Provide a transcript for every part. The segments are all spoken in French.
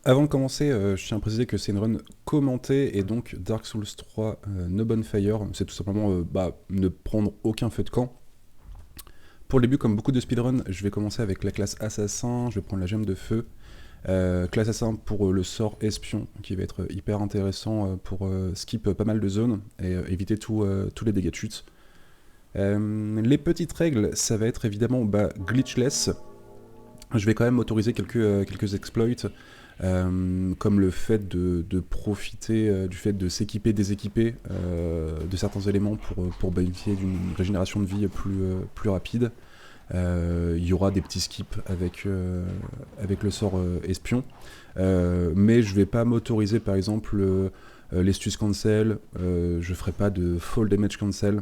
Avant de commencer, je tiens à préciser que c'est une run commentée et donc Dark Souls 3 No Bonfire, c'est tout simplement ne prendre aucun feu de camp. Pour le début, comme beaucoup de speedrun, je vais commencer avec la classe assassin, je vais prendre la gemme de feu. Classe assassin pour le sort espion, qui va être hyper intéressant pour skip pas mal de zones et éviter tous les dégâts de chute. Les petites règles, ça va être évidemment glitchless. Je vais quand même autoriser quelques exploits, comme le fait de profiter du fait de s'équiper, déséquiper de certains éléments pour bénéficier d'une régénération de vie plus rapide. Il y aura des petits skips avec le sort espion, mais je vais pas m'autoriser par exemple les stus cancel, je ferai pas de fall damage cancel.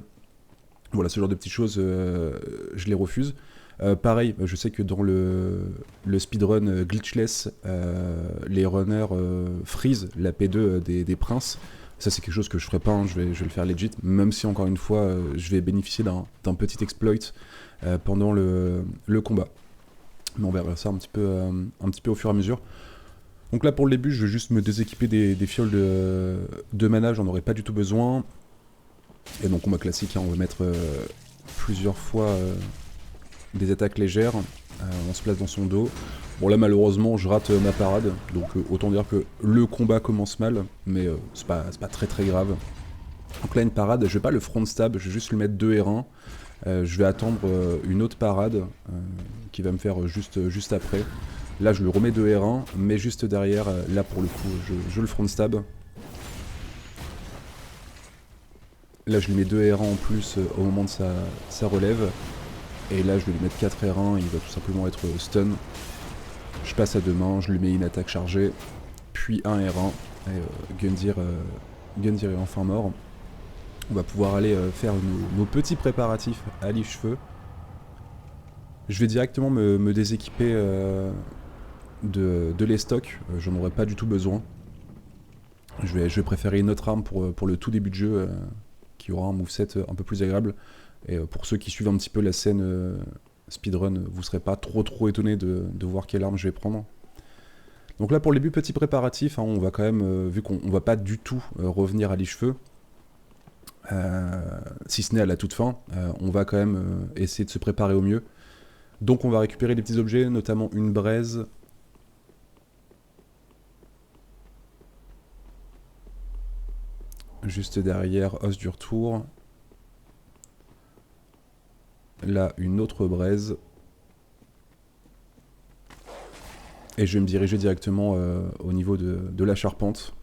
Voilà, ce genre de petites choses, je les refuse. Pareil, je sais que dans le speedrun glitchless, les runners freeze la P2 des princes. Ça, c'est quelque chose que je ferai pas, hein, je vais le faire legit, même si encore une fois, je vais bénéficier d'un petit exploit pendant le combat. Mais on verra ça un petit peu au fur et à mesure. Donc là, pour le début, je vais juste me déséquiper des fioles de mana, j'en aurai pas du tout besoin. Et donc, combat classique, hein, on va mettre plusieurs fois des attaques légères, on se place dans son dos. Bon là malheureusement je rate ma parade, donc autant dire que le combat commence mal, mais c'est pas très très grave. Donc là une parade, je vais pas le front stab, je vais juste lui mettre 2 R1, je vais attendre une autre parade qui va me faire juste après. Là je lui remets 2 R1, mais juste derrière, là pour le coup je le front stab. Là je lui mets 2 R1 en plus au moment de sa relève. Et là je vais lui mettre 4 R1, il va tout simplement être stun. Je passe à 2 mains, je lui mets une attaque chargée, puis un R1, et Gundyr est enfin mort. On va pouvoir aller faire nos petits préparatifs à l'Icheveux. Je vais directement me déséquiper de les stocks, j'en aurai pas du tout besoin. Je vais préférer une autre arme pour le tout début de jeu, qui aura un moveset un peu plus agréable. Et pour ceux qui suivent un petit peu la scène speedrun, vous serez pas trop étonné de voir quelle arme je vais prendre. Donc là pour le début, petit préparatif, hein, on va quand même, vu qu'on va pas du tout revenir à l'Icheveux, si ce n'est à la toute fin, on va quand même essayer de se préparer au mieux. Donc on va récupérer des petits objets, notamment une braise. Juste derrière, os du retour. Là, une autre braise. Et je vais me diriger directement au niveau de la charpente.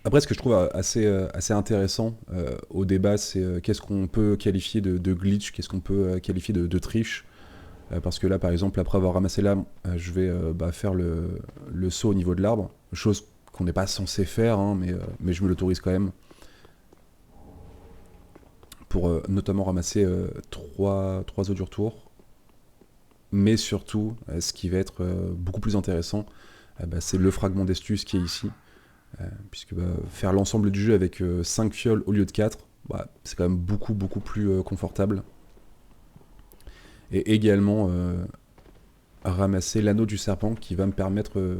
Après, ce que je trouve assez intéressant au débat, c'est qu'est-ce qu'on peut qualifier de glitch, qu'est-ce qu'on peut qualifier de triche. Parce que là, par exemple, après avoir ramassé l'arme, je vais faire le saut au niveau de l'arbre. Chose qu'on n'est pas censé faire, hein, mais je me l'autorise quand même. Pour notamment ramasser 3 os du retour. Mais surtout, ce qui va être beaucoup plus intéressant, c'est le fragment d'estus qui est ici. Puisque faire l'ensemble du jeu avec 5 fioles au lieu de 4, c'est quand même beaucoup plus confortable. Et également ramasser l'anneau du serpent qui va me permettre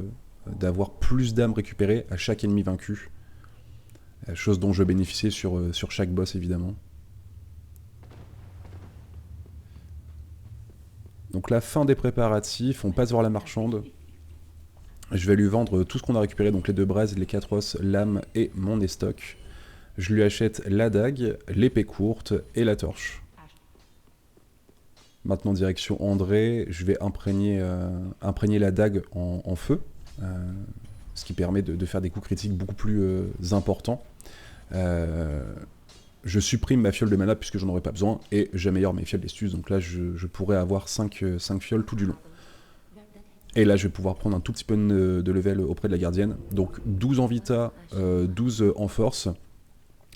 d'avoir plus d'âmes récupérées à chaque ennemi vaincu. Chose dont je bénéficiais sur chaque boss évidemment. Donc la fin des préparatifs, on passe voir la marchande. Je vais lui vendre tout ce qu'on a récupéré, donc les 2 braises, les 4 os, l'âme et mon estoc. Je lui achète la dague, l'épée courte et la torche. Maintenant direction André, je vais imprégner la dague en feu, ce qui permet de faire des coups critiques beaucoup plus importants. Je supprime ma fiole de mana puisque j'en aurai pas besoin, et j'améliore mes fioles d'estus, donc là je pourrais avoir 5 fioles tout du long. Et là je vais pouvoir prendre un tout petit peu de level auprès de la gardienne, donc 12 en vita, 12 en force.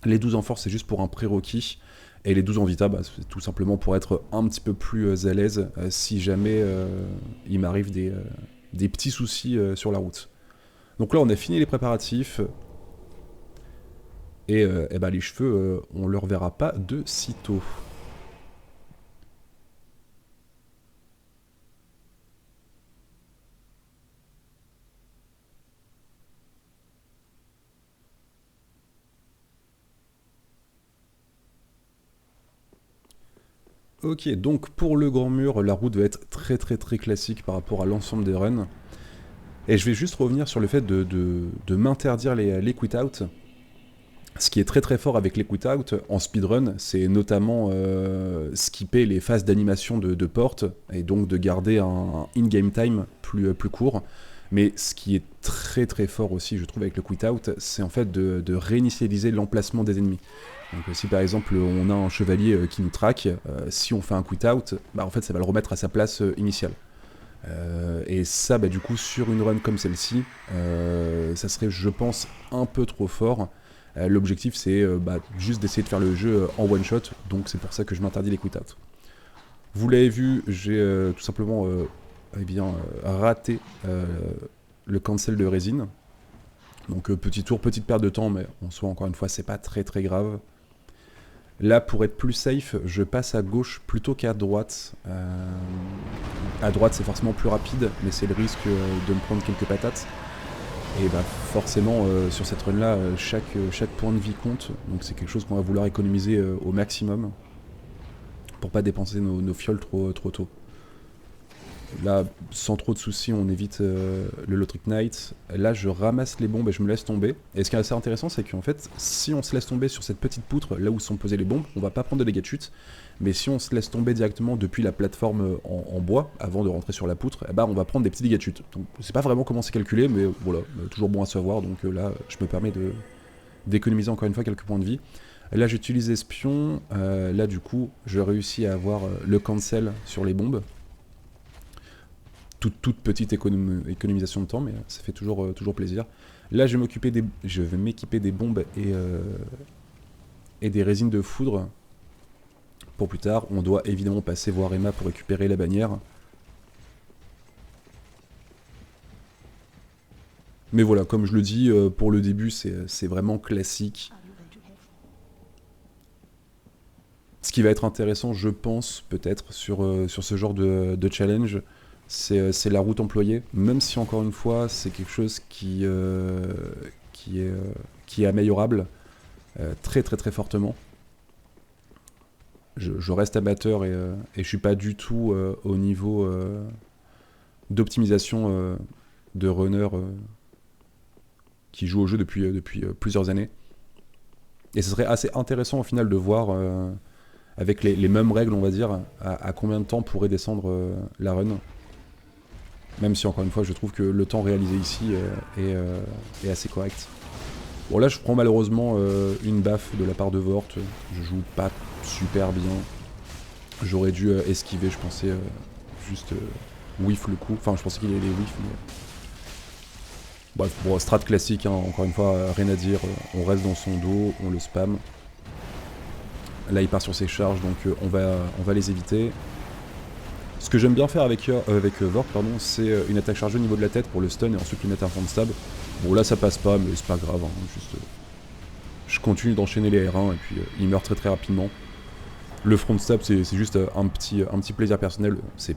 Les 12 en force c'est juste pour un prérequis, et les 12 en vita c'est tout simplement pour être un petit peu plus à l'aise si jamais il m'arrive des petits soucis sur la route. Donc là on a fini les préparatifs, et les cheveux on le reverra pas de sitôt. Ok, donc pour le grand mur, la route va être très très très classique par rapport à l'ensemble des runs. Et je vais juste revenir sur le fait de m'interdire les quit-out. Ce qui est très très fort avec les quit-out en speedrun, c'est notamment skipper les phases d'animation de porte, et donc de garder un in-game time plus court. Mais ce qui est très très fort aussi, je trouve, avec le quit-out, c'est en fait de réinitialiser l'emplacement des ennemis. Donc si par exemple on a un chevalier qui nous traque, si on fait un quit-out, bah, en fait ça va le remettre à sa place initiale. Et ça, bah, du coup, sur une run comme celle-ci, ça serait, je pense, un peu trop fort. L'objectif, c'est bah, juste d'essayer de faire le jeu en one shot, donc c'est pour ça que je m'interdis les quit-out. Vous l'avez vu, j'ai tout simplement eh bien, raté le cancel de résine. Donc petit tour, petite perte de temps, mais en soi, encore une fois, c'est pas très très grave. Là, pour être plus safe, je passe à gauche plutôt qu'à droite. À droite, c'est forcément plus rapide, mais c'est le risque de me prendre quelques patates. Et bah forcément, sur cette run-là, chaque point de vie compte. Donc c'est quelque chose qu'on va vouloir économiser au maximum pour pas dépenser nos fioles trop tôt. Là, sans trop de soucis, on évite le Lothric Knight. Là, je ramasse les bombes et je me laisse tomber. Et ce qui est assez intéressant, c'est qu'en fait, si on se laisse tomber sur cette petite poutre, là où sont posées les bombes, on va pas prendre de dégâts de chute. Mais si on se laisse tomber directement depuis la plateforme en bois, avant de rentrer sur la poutre, eh ben, on va prendre des petits dégâts de chute. Donc, c'est pas vraiment comment c'est calculé, mais voilà, toujours bon à savoir. Donc là, je me permets d'économiser encore une fois quelques points de vie. Là, j'utilise espion. Là, du coup, je réussis à avoir le cancel sur les bombes. Toute petite économisation de temps, mais ça fait toujours plaisir. Là, je vais m'équiper des bombes et des résines de foudre pour plus tard. On doit évidemment passer voir Emma pour récupérer la bannière. Mais voilà, comme je le dis, pour le début, c'est vraiment classique. Ce qui va être intéressant, je pense, peut-être, sur ce genre de challenge, c'est la route employée, même si encore une fois c'est quelque chose qui est améliorable très très très fortement. Je reste amateur et je suis pas du tout au niveau d'optimisation de runner qui joue au jeu depuis plusieurs années. Et ce serait assez intéressant au final de voir avec les mêmes règles, on va dire, à combien de temps pourrait descendre la run. Même si, encore une fois, je trouve que le temps réalisé ici est assez correct. Bon, là, je prends malheureusement une baffe de la part de Vort. Je joue pas super bien. J'aurais dû esquiver, je pensais juste whiff le coup. Enfin, je pensais qu'il allait whiff, mais... Bref, bon, strat classique, hein, encore une fois, rien à dire. On reste dans son dos, on le spam. Là, il part sur ses charges, donc on va les éviter. Ce que j'aime bien faire avec Vort, c'est une attaque chargée au niveau de la tête pour le stun et ensuite lui mettre un front stab. Bon là ça passe pas, mais c'est pas grave, hein, juste je continue d'enchaîner les R1 et puis il meurt très très rapidement. Le front stab c'est juste un petit plaisir personnel, c'est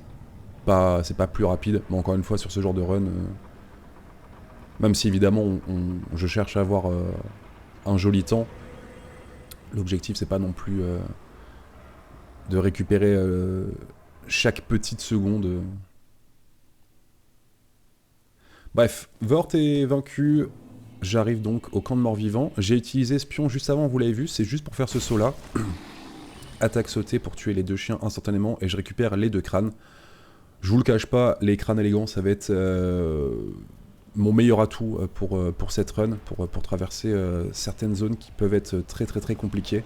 pas plus rapide, mais encore une fois sur ce genre de run, même si évidemment je cherche à avoir un joli temps, l'objectif c'est pas non plus de récupérer chaque petite seconde. Bref, Vort est vaincu. J'arrive donc au camp de mort-vivant. J'ai utilisé espion juste avant, vous l'avez vu, c'est juste pour faire ce saut là. Attaque sautée pour tuer les deux chiens instantanément et je récupère les deux crânes. Je vous le cache pas, les crânes élégants ça va être mon meilleur atout pour cette run, pour traverser certaines zones qui peuvent être très très très compliquées.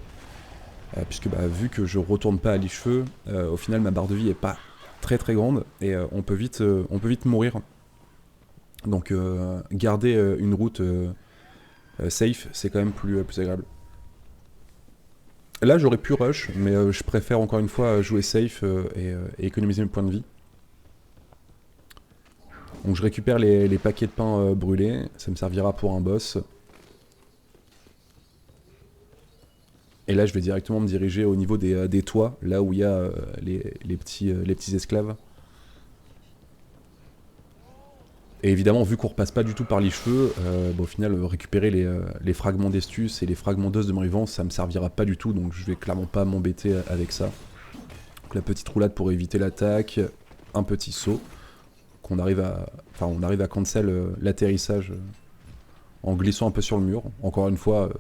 Puisque vu que je retourne pas à l'Icheveux, au final ma barre de vie est pas très très grande et on peut vite mourir. Donc garder une route safe, c'est quand même plus agréable. Là j'aurais pu rush, mais je préfère encore une fois jouer safe et économiser mes points de vie. Donc je récupère les paquets de pain brûlés, ça me servira pour un boss. Et là, je vais directement me diriger au niveau des toits, là où il y a les petits esclaves. Et évidemment, vu qu'on repasse pas du tout par les cheveux, au final, récupérer les fragments d'estus et les fragments d'os de Morivant, ça me servira pas du tout, donc je vais clairement pas m'embêter avec ça. Donc la petite roulade pour éviter l'attaque, un petit saut, qu'on arrive à... Enfin, on arrive à cancel l'atterrissage en glissant un peu sur le mur. Encore une fois,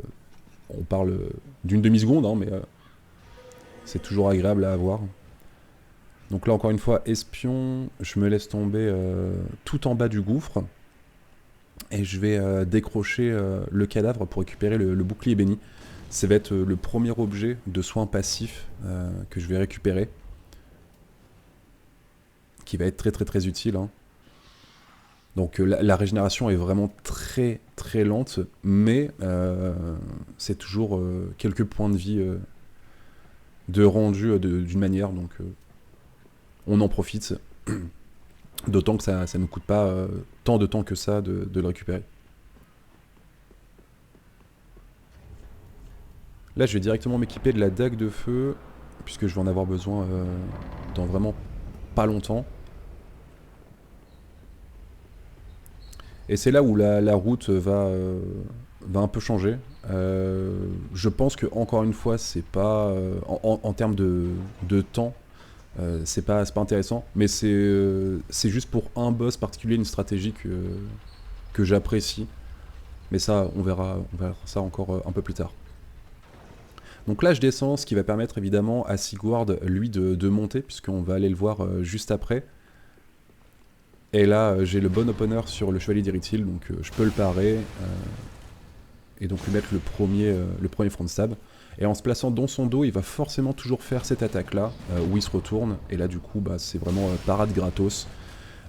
on parle d'une demi-seconde, hein, mais c'est toujours agréable à avoir. Donc là, encore une fois, espion, je me laisse tomber tout en bas du gouffre. Et je vais décrocher le cadavre pour récupérer le bouclier béni. Ça va être le premier objet de soin passif que je vais récupérer. Qui va être très très très utile. Hein. Donc la régénération est vraiment très très lente, mais c'est toujours quelques points de vie de rendu d'une manière, donc on en profite. D'autant que ça ne coûte pas tant de temps que ça de le récupérer. Là, je vais directement m'équiper de la dague de feu, puisque je vais en avoir besoin dans vraiment pas longtemps. Et c'est là où la route va un peu changer. Je pense que encore une fois, c'est pas en termes de temps, c'est pas intéressant, mais c'est juste pour un boss particulier, une stratégie que j'apprécie. Mais ça, on verra ça encore un peu plus tard. Donc là, je descends, ce qui va permettre évidemment à Sigward, lui, de monter, puisqu'on va aller le voir juste après. Et là, j'ai le bon opener sur le chevalier d'Irithyll, donc je peux le parer. Et donc lui mettre le premier front stab. Et en se plaçant dans son dos, il va forcément toujours faire cette attaque-là, où il se retourne. Et là, du coup, bah, c'est vraiment parade gratos.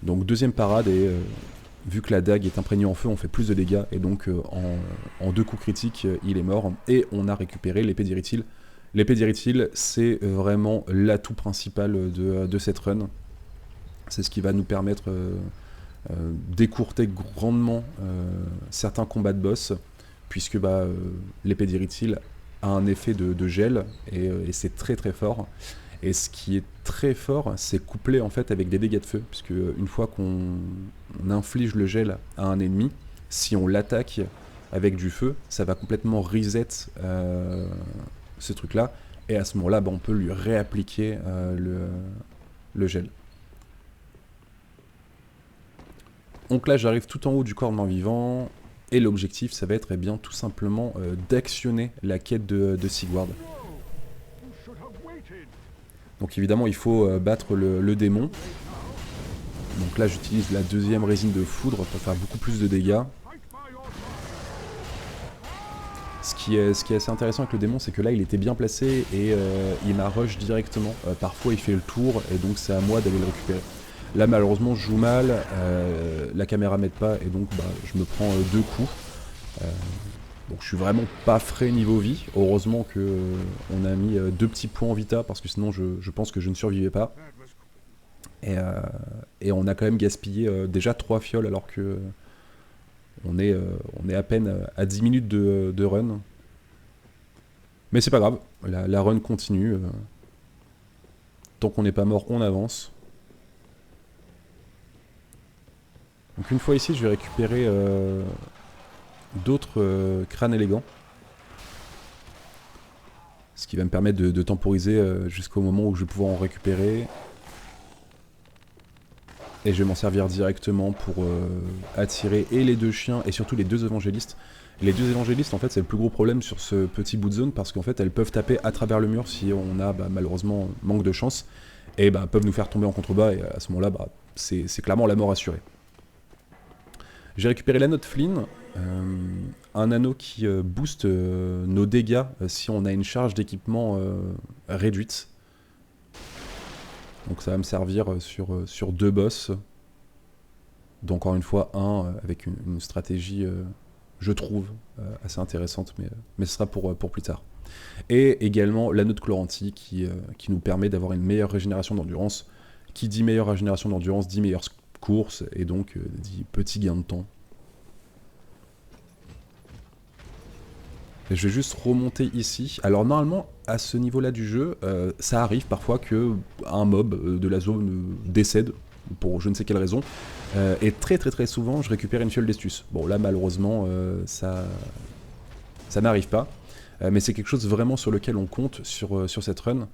Donc deuxième parade, et vu que la dague est imprégnée en feu, on fait plus de dégâts. Et donc en 2 coups critiques, il est mort. Et on a récupéré l'épée d'Irithyll. L'épée d'Irithyll, c'est vraiment l'atout principal de cette run. C'est ce qui va nous permettre d'écourter grandement certains combats de boss, puisque l'épée d'Irithyll a un effet de gel, et c'est très très fort. Et ce qui est très fort, c'est couplé en fait avec des dégâts de feu, puisque une fois qu'on inflige le gel à un ennemi, si on l'attaque avec du feu, ça va complètement reset ce truc-là, et à ce moment-là, on peut lui réappliquer le gel. Donc là, j'arrive tout en haut du corps de mort-vivant, et l'objectif, ça va être tout simplement d'actionner la quête de Sigward. Donc évidemment, il faut battre le démon. Donc là, j'utilise la deuxième résine de foudre pour faire beaucoup plus de dégâts. Ce qui est assez intéressant avec le démon, c'est que là, il était bien placé, et il m'a rush directement. Parfois, il fait le tour, et donc c'est à moi d'aller le récupérer. Là, malheureusement, je joue mal, la caméra m'aide pas, et donc je me prends 2 coups. Donc je suis vraiment pas frais niveau vie. Heureusement qu'on a mis 2 petits points en vita, parce que sinon je pense que je ne survivais pas. Et on a quand même gaspillé déjà 3 fioles, alors que on est à peine à 10 minutes de run. Mais c'est pas grave, la run continue. Tant qu'on n'est pas mort, on avance. Donc une fois ici, je vais récupérer d'autres crânes élégants. Ce qui va me permettre de temporiser jusqu'au moment où je vais pouvoir en récupérer. Et je vais m'en servir directement pour attirer et les 2 chiens et surtout les 2 évangélistes. Les 2 évangélistes, en fait, c'est le plus gros problème sur ce petit bout de zone, parce qu'en fait, elles peuvent taper à travers le mur si on a malheureusement manque de chance, et peuvent nous faire tomber en contrebas, et à ce moment-là, c'est clairement la mort assurée. J'ai récupéré l'anneau de Flynn, un anneau qui booste nos dégâts si on a une charge d'équipement réduite. Donc ça va me servir sur 2 boss. Donc encore une fois, un avec une stratégie, je trouve, assez intéressante, mais ce sera pour plus tard. Et également l'anneau de Chlorantie qui nous permet d'avoir une meilleure régénération d'endurance. Qui dit meilleure régénération d'endurance dit meilleure course, et donc dit petit gain de temps. Et je vais juste remonter ici. Alors normalement, à ce niveau-là du jeu, ça arrive parfois que un mob de la zone décède, pour je ne sais quelle raison. Et très très très souvent, je récupère une fiole d'Estus. Bon là, malheureusement, ça n'arrive pas. Mais c'est quelque chose vraiment sur lequel on compte sur cette run.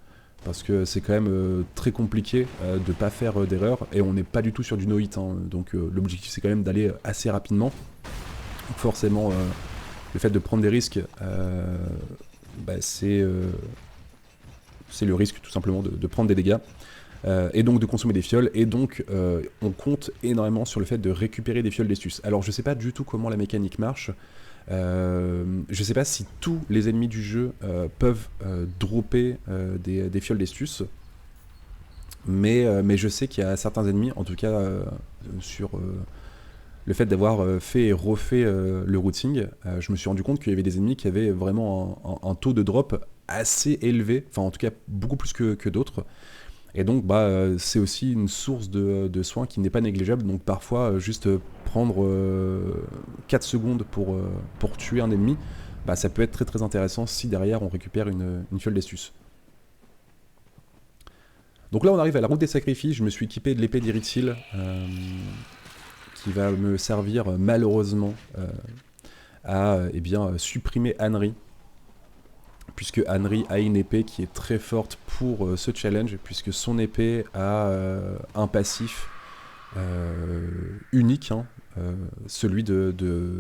parce que c'est quand même très compliqué de pas faire d'erreur, et on n'est pas du tout sur du no-hit, hein. Donc l'objectif c'est quand même d'aller assez rapidement. Donc forcément, le fait de prendre des risques, c'est le risque tout simplement de prendre des dégâts. Et donc de consommer des fioles, et donc on compte énormément sur le fait de récupérer des fioles d'estus. Alors je sais pas du tout comment la mécanique marche, je sais pas si tous les ennemis du jeu peuvent dropper des fioles d'estus, mais je sais qu'il y a certains ennemis, en tout cas sur le fait d'avoir fait et refait le routing, je me suis rendu compte qu'il y avait des ennemis qui avaient vraiment un taux de drop assez élevé, enfin en tout cas beaucoup plus que d'autres. Et donc c'est aussi une source de soins qui n'est pas négligeable. Donc parfois juste prendre 4 secondes pour tuer un ennemi, ça peut être très très intéressant si derrière on récupère une fiole d'estus. Donc là on arrive à la route des sacrifices. Je me suis équipé de l'épée d'Irithyll qui va me servir malheureusement à supprimer Anri, puisque Anri a une épée qui est très forte pour ce challenge, puisque son épée a un passif unique, hein, celui de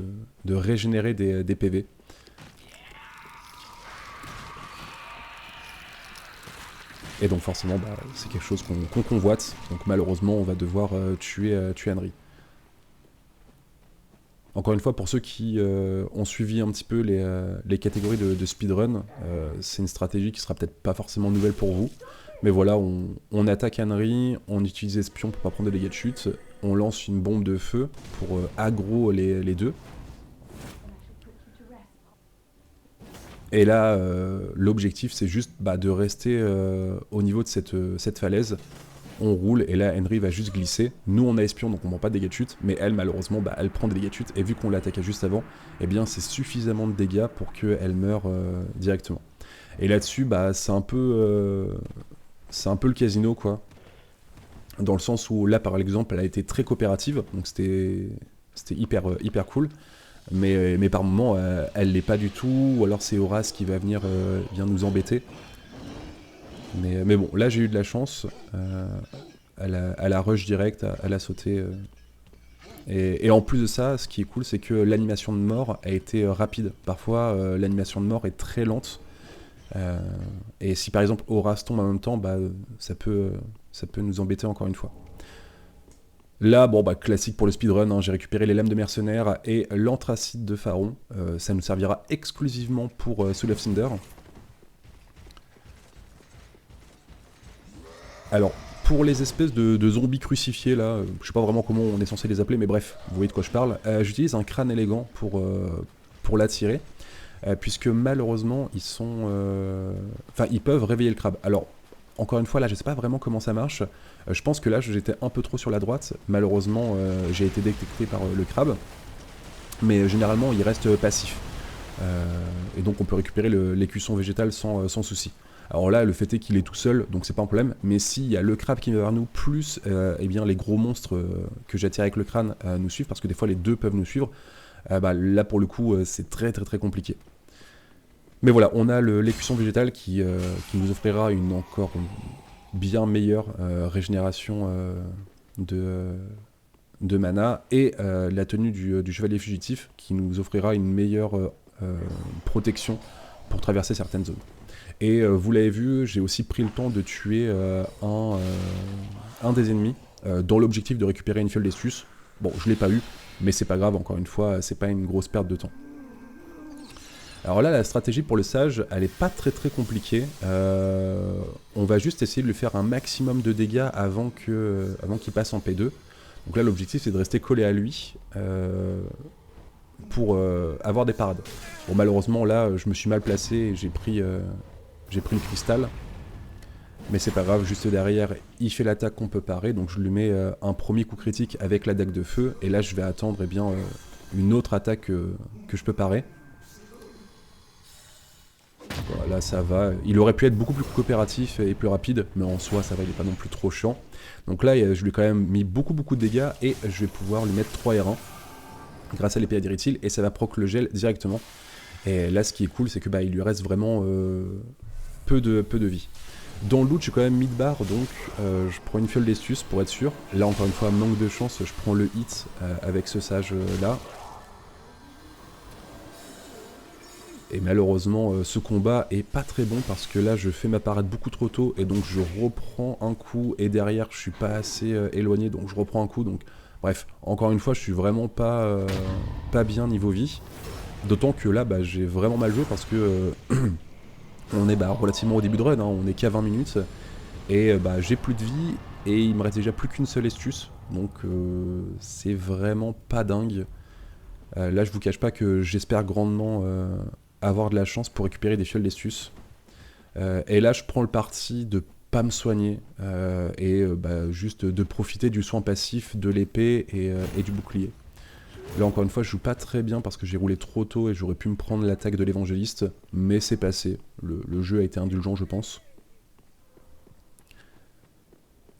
régénérer des PV. Et donc forcément, c'est quelque chose qu'on convoite, donc malheureusement on va devoir tuer Anri. Encore une fois, pour ceux qui ont suivi un petit peu les catégories de speedrun, c'est une stratégie qui sera peut-être pas forcément nouvelle pour vous. Mais voilà, on attaque Anri, on utilise espion pour pas prendre de dégâts de chute, on lance une bombe de feu pour aggro les deux. Et là, l'objectif c'est juste de rester au niveau de cette falaise. On roule, et là Henry va juste glisser. Nous on a espion, donc on prend pas de dégâts de chute, mais elle malheureusement elle prend des dégâts de chute, et vu qu'on l'attaquait juste avant, eh bien c'est suffisamment de dégâts pour qu'elle meure directement. Et là-dessus c'est un peu le casino, quoi, dans le sens où là par exemple elle a été très coopérative, donc c'était hyper cool, mais par moments elle l'est pas du tout, ou alors c'est Horace qui va venir nous embêter. Mais bon, là j'ai eu de la chance, elle a rush direct, elle a sauté. Et en plus de ça, ce qui est cool, c'est que l'animation de mort a été rapide. Parfois, l'animation de mort est très lente. Et si par exemple Horace tombe en même temps, ça peut nous embêter encore une fois. Là, classique pour le speedrun, hein, j'ai récupéré les lames de mercenaires et l'anthracite de Pharaon. Ça nous servira exclusivement pour Soul of Cinder. Alors, pour les espèces de zombies crucifiés, là, je sais pas vraiment comment on est censé les appeler, mais bref, vous voyez de quoi je parle, j'utilise un crâne élégant pour l'attirer, puisque malheureusement, ils sont... ils peuvent réveiller le crabe. Alors, encore une fois, là, je sais pas vraiment comment ça marche. Je pense que là, j'étais un peu trop sur la droite. Malheureusement, j'ai été détecté par le crabe, mais généralement, il reste passif. Et donc, on peut récupérer l'écusson végétal sans souci. Alors là, le fait est qu'il est tout seul, donc c'est pas un problème, mais s'il y a le crabe qui vient vers nous, plus les gros monstres que j'attire avec le crâne nous suivent, parce que des fois les deux peuvent nous suivre, là pour le coup c'est très très très compliqué. Mais voilà, on a l'écusson végétal qui nous offrira une encore bien meilleure régénération de mana, et la tenue du chevalier fugitif qui nous offrira une meilleure protection pour traverser certaines zones. Et vous l'avez vu, j'ai aussi pris le temps de tuer un des ennemis dans l'objectif de récupérer une fiole d'estus. Bon, je l'ai pas eu, mais c'est pas grave, encore une fois, c'est pas une grosse perte de temps. Alors là, la stratégie pour le sage, elle est pas très très compliquée. On va juste essayer de lui faire un maximum de dégâts avant qu'il passe en P2. Donc là, l'objectif c'est de rester collé à lui pour avoir des parades. Bon, malheureusement, là, je me suis mal placé et j'ai pris le cristal, mais c'est pas grave, juste derrière il fait l'attaque qu'on peut parer, donc je lui mets un premier coup critique avec la dague de feu, et là je vais attendre une autre attaque que je peux parer. Voilà, ça va, il aurait pu être beaucoup plus coopératif et plus rapide, mais en soi ça va, il est pas non plus trop chiant. Donc là je lui ai quand même mis beaucoup de dégâts, et je vais pouvoir lui mettre 3 R1 grâce à l'épée d'Irithyll, et ça va proc le gel directement. Et là ce qui est cool, c'est que il lui reste vraiment peu de vie. Dans le loot, je suis quand même mid-bar, donc je prends une fiole d'estus pour être sûr. Là, encore une fois, manque de chance, je prends le hit avec ce sage-là. Et malheureusement, ce combat est pas très bon parce que là, je fais ma parade beaucoup trop tôt et donc je reprends un coup et derrière, je suis pas assez éloigné, donc je reprends un coup. Donc, bref, encore une fois, je suis vraiment pas bien niveau vie. D'autant que là, bah, j'ai vraiment mal joué parce que on est relativement au début de run, hein, on est qu'à 20 minutes et bah, j'ai plus de vie et il me reste déjà plus qu'une seule astuce. Donc, c'est vraiment pas dingue. Là, je vous cache pas que j'espère grandement avoir de la chance pour récupérer des fioles d'estus. Et là, je prends le parti de pas me soigner et bah, juste de profiter du soin passif de l'épée et du bouclier. Là, encore une fois, je joue pas très bien parce que j'ai roulé trop tôt et j'aurais pu me prendre l'attaque de l'évangéliste, mais c'est passé. Le jeu a été indulgent, je pense.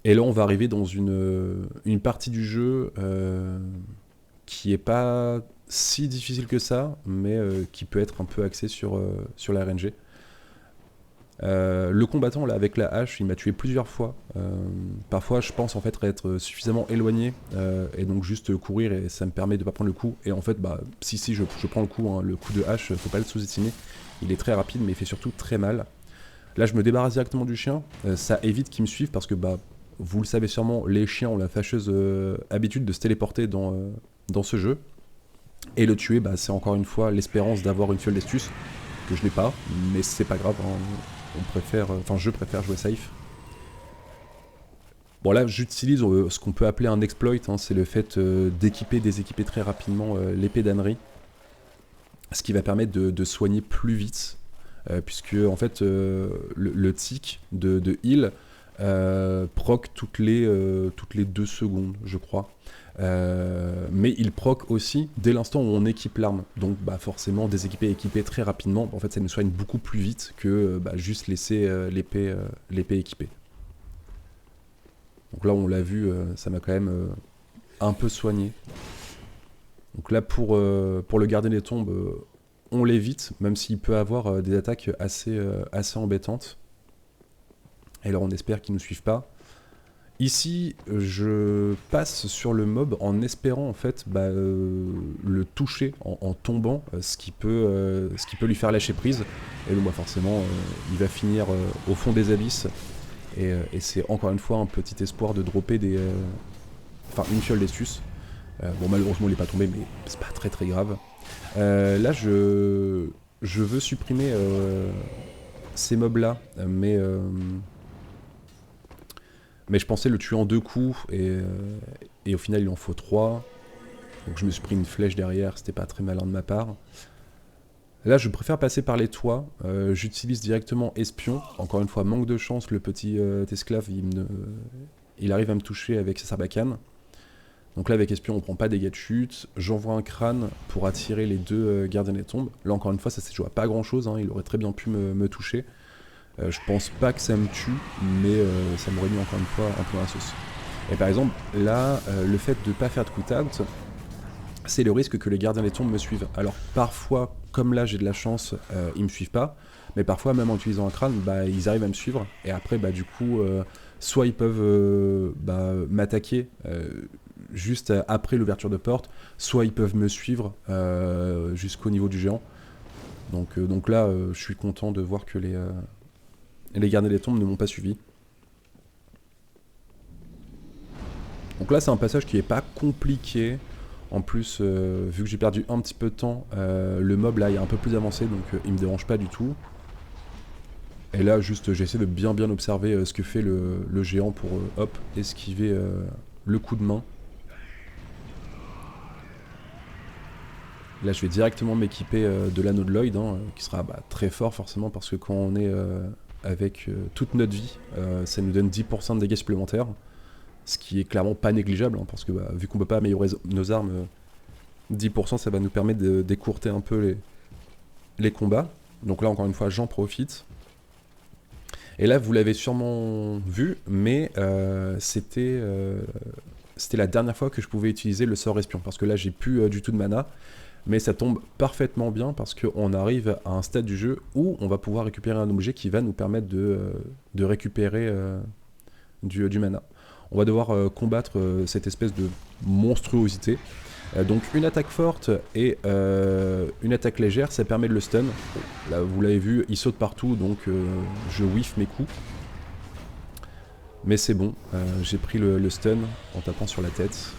Et là, on va arriver dans une partie du jeu qui est pas si difficile que ça, mais qui peut être un peu axée sur la RNG. Le combattant là avec la hache, il m'a tué plusieurs fois. Parfois, je pense en fait être suffisamment éloigné et donc juste courir et ça me permet de pas prendre le coup. Et en fait, bah si je prends le coup, hein, le coup de hache, faut pas le sous-estimer. Il est très rapide, mais il fait surtout très mal. Là, je me débarrasse directement du chien. Ça évite qu'il me suive parce que bah vous le savez sûrement, les chiens ont la fâcheuse habitude de se téléporter dans ce jeu. Et le tuer, bah, c'est encore une fois l'espérance d'avoir une fiole d'estus, que je n'ai pas, mais c'est pas grave, hein. Je préfère jouer safe. Bon là, j'utilise ce qu'on peut appeler un exploit, hein, c'est le fait déséquiper très rapidement l'épée d'Annery, ce qui va permettre de soigner plus vite, puisque en fait le tic de heal proc toutes les 2 secondes, je crois. Mais il proc aussi dès l'instant où on équipe l'arme. Donc bah, forcément, déséquiper et équiper très rapidement, en fait, ça nous soigne beaucoup plus vite que bah, juste laisser l'épée équipée. Donc là, on l'a vu, ça m'a quand même un peu soigné. Donc là, pour le gardien des tombes, on l'évite, même s'il peut avoir des attaques assez embêtantes. Et alors, on espère qu'il ne nous suive pas. Ici, je passe sur le mob en espérant en fait le toucher en tombant, ce qui peut lui faire lâcher prise. Et donc, forcément, il va finir au fond des abysses. Et c'est encore une fois un petit espoir de dropper une fiole d'estus. Bon, malheureusement, il n'est pas tombé, mais c'est pas très grave. Là, je veux supprimer ces mobs là, mais je pensais le tuer en 2 coups et au final il en faut 3. Donc je me suis pris une flèche derrière, c'était pas très malin de ma part. Là je préfère passer par les toits, j'utilise directement espion. Encore une fois, manque de chance, le petit esclave il arrive à me toucher avec sa sarbacane. Donc là avec espion on prend pas dégâts de chute, j'envoie un crâne pour attirer les 2 gardiens des tombes. Là encore une fois ça s'est joué à pas grand chose, hein, il aurait très bien pu me toucher. Je pense pas que ça me tue, mais ça m'aurait mis encore une fois un peu dans la sauce. Et par exemple, là, le fait de pas faire de coup-out, c'est le risque que les gardiens des tombes me suivent. Alors parfois, comme là j'ai de la chance, ils me suivent pas, mais parfois même en utilisant un crâne, bah, ils arrivent à me suivre, et après bah, du coup, soit ils peuvent m'attaquer juste après l'ouverture de porte, soit ils peuvent me suivre jusqu'au niveau du géant. Donc là, je suis content de voir que les gardiens des tombes ne m'ont pas suivi. Donc là c'est un passage qui est pas compliqué. En plus, vu que j'ai perdu un petit peu de temps, le mob là est un peu plus avancé, donc il me dérange pas du tout. Et là juste j'essaie de bien observer ce que fait le géant pour esquiver le coup de main. Là je vais directement m'équiper de l'anneau de Lloyd, hein, qui sera très fort forcément parce que quand on est avec toute notre vie, ça nous donne 10% de dégâts supplémentaires, ce qui est clairement pas négligeable, hein, parce que vu qu'on peut pas améliorer nos armes, 10% ça va nous permettre d'écourter un peu les combats. Donc là encore une fois j'en profite. Et là vous l'avez sûrement vu, mais c'était la dernière fois que je pouvais utiliser le sort espion, parce que là j'ai plus du tout de mana. mais ça tombe parfaitement bien parce qu'on arrive à un stade du jeu où on va pouvoir récupérer un objet qui va nous permettre de récupérer du mana. On va devoir combattre cette espèce de monstruosité. Donc une attaque forte et une attaque légère, ça permet de le stun. Là vous l'avez vu, il saute partout, donc je whiff mes coups. Mais c'est bon, j'ai pris le stun en tapant sur la tête.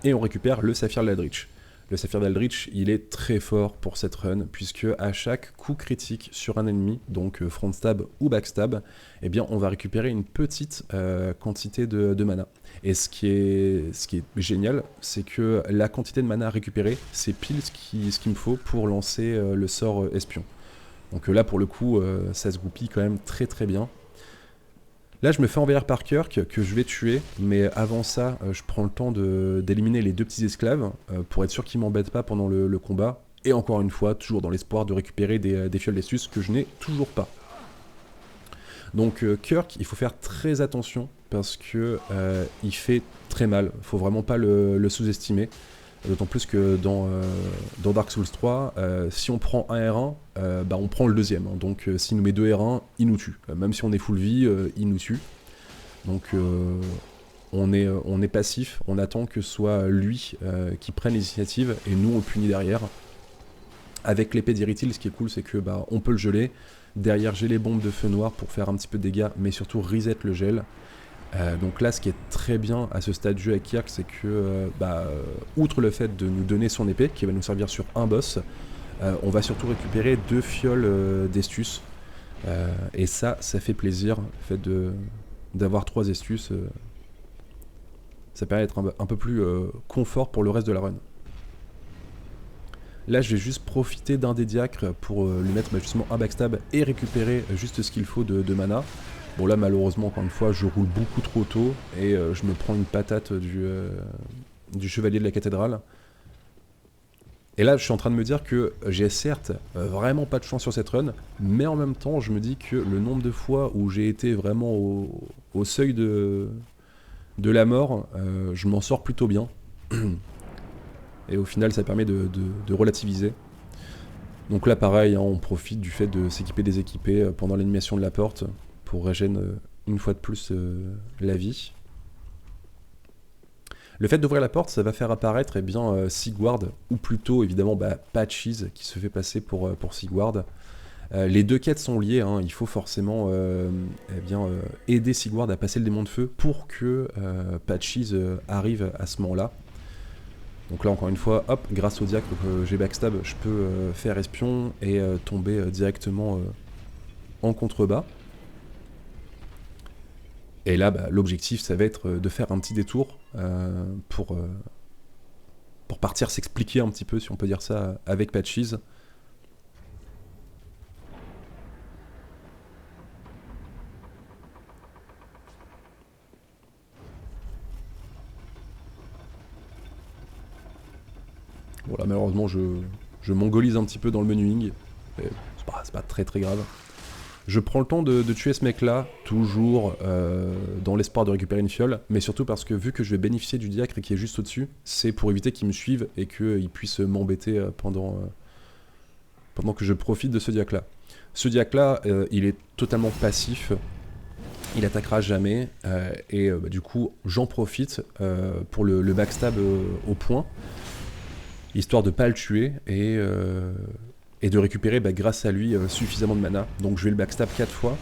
Et on récupère le Saphir d'Eldritch. Le Saphir d'Eldritch, il est très fort pour cette run, puisque à chaque coup critique sur un ennemi, donc front stab ou backstab, eh bien on va récupérer une petite quantité de mana. Et ce qui est génial, c'est que la quantité de mana à récupérer, c'est pile ce qu'il me faut pour lancer le sort espion. Donc là pour le coup, ça se goupille quand même très très bien. Là, je me fais envahir par Kirk, que je vais tuer, mais avant ça, je prends le temps d'éliminer les deux petits esclaves, pour être sûr qu'ils m'embêtent pas pendant le combat, et encore une fois, toujours dans l'espoir de récupérer des fioles d'Estus que je n'ai toujours pas. Donc Kirk, il faut faire très attention, parce que il fait très mal, faut vraiment pas le sous-estimer. D'autant plus que dans Dark Souls 3, si on prend un R1, bah on prend le deuxième. Hein. Donc s'il nous met 2 R1, il nous tue. Même si on est full vie, il nous tue. Donc on est passif, on attend que ce soit lui qui prenne l'initiative et nous on le punit derrière. Avec l'épée d'Irithil, ce qui est cool, c'est que bah, on peut le geler. Derrière, j'ai les bombes de feu noir pour faire un petit peu de dégâts, mais surtout reset le gel. Donc là, ce qui est très bien à ce stade du jeu avec Kirk, c'est que, outre le fait de nous donner son épée, qui va nous servir sur un boss, on va surtout récupérer 2 fioles d'Estus. Et ça fait plaisir, le fait d'avoir 3 Estus. Ça permet d'être un peu plus confort pour le reste de la run. Là, je vais juste profiter d'un des diacres pour lui mettre justement un backstab et récupérer juste ce qu'il faut de mana. Bon là malheureusement encore une fois je roule beaucoup trop tôt et je me prends une patate du chevalier de la cathédrale. Et là je suis en train de me dire que j'ai certes vraiment pas de chance sur cette run, mais en même temps je me dis que le nombre de fois où j'ai été vraiment au seuil de la mort, je m'en sors plutôt bien. Et au final ça permet de relativiser. Donc là pareil, hein, on profite du fait de s'équiper des équipés pendant l'animation de la porte, pour régénérer une fois de plus la vie. Le fait d'ouvrir la porte, ça va faire apparaître Sigward, ou plutôt évidemment Patches qui se fait passer pour Sigward. Les deux quêtes sont liées, hein, il faut forcément aider Sigward à passer le démon de feu pour que Patches arrive à ce moment-là. Donc là encore une fois, hop, grâce au diacre que j'ai backstab, je peux faire espion et tomber directement en contrebas. Et là, l'objectif, ça va être de faire un petit détour pour partir s'expliquer un petit peu, si on peut dire ça, avec Patches. Bon là, malheureusement, je mongolise un petit peu dans le menuing. C'est pas très très grave. Je prends le temps de tuer ce mec là, toujours dans l'espoir de récupérer une fiole, mais surtout parce que vu que je vais bénéficier du diacre qui est juste au-dessus, c'est pour éviter qu'il me suive et qu'il puisse m'embêter pendant que je profite de ce diacre là. Ce diacre là, il est totalement passif, il attaquera jamais, et du coup j'en profite pour le backstab au point, histoire de pas le tuer et de récupérer grâce à lui suffisamment de mana. Donc je vais le backstab 4 fois.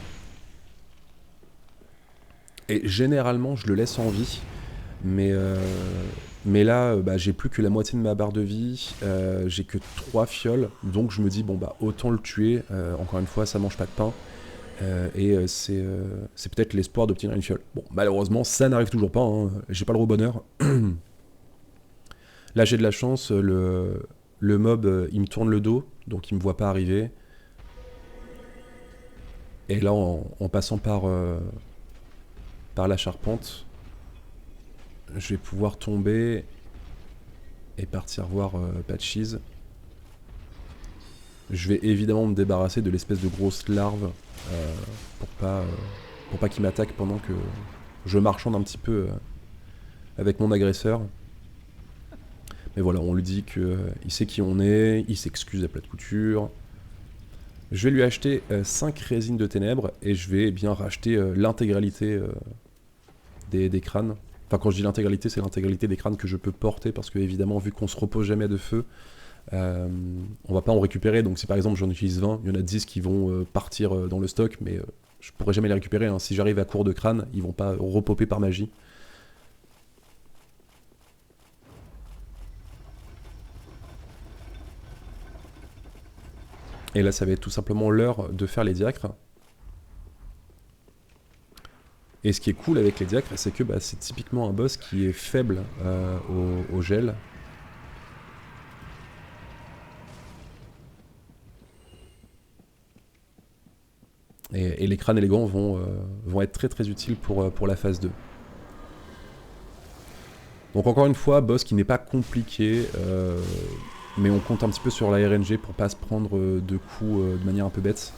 Et généralement je le laisse en vie. Mais là j'ai plus que la moitié de ma barre de vie. J'ai que 3 fioles. Donc je me dis autant le tuer. Encore une fois ça mange pas de pain. C'est peut-être l'espoir d'obtenir une fiole. Bon malheureusement ça n'arrive toujours pas. Hein. J'ai pas le gros bonheur. Là j'ai de la chance. Le mob, il me tourne le dos, donc il me voit pas arriver. Et là, en passant par la charpente, je vais pouvoir tomber et partir voir Patches. Je vais évidemment me débarrasser de l'espèce de grosse larve pour pas qu'il m'attaque pendant que je marchande un petit peu avec mon agresseur. Mais voilà, on lui dit qu'il sait qui on est, il s'excuse à plat de couture. Je vais lui acheter 5 résines de ténèbres et je vais bien racheter l'intégralité des crânes. Enfin, quand je dis l'intégralité, c'est l'intégralité des crânes que je peux porter parce que, évidemment, vu qu'on se repose jamais de feu, on va pas en récupérer. Donc, si par exemple j'en utilise 20, il y en a 10 qui vont partir dans le stock, mais je pourrais jamais les récupérer. Hein. Si j'arrive à court de crâne, ils vont pas repopper par magie. Et là, ça va être tout simplement l'heure de faire les diacres. Et ce qui est cool avec les diacres, c'est que bah, c'est typiquement un boss qui est faible au gel. Et les crânes élégants vont être très très utiles pour la phase 2. Donc encore une fois, boss qui n'est pas compliqué, mais on compte un petit peu sur la RNG pour pas se prendre de coups de manière un peu bête.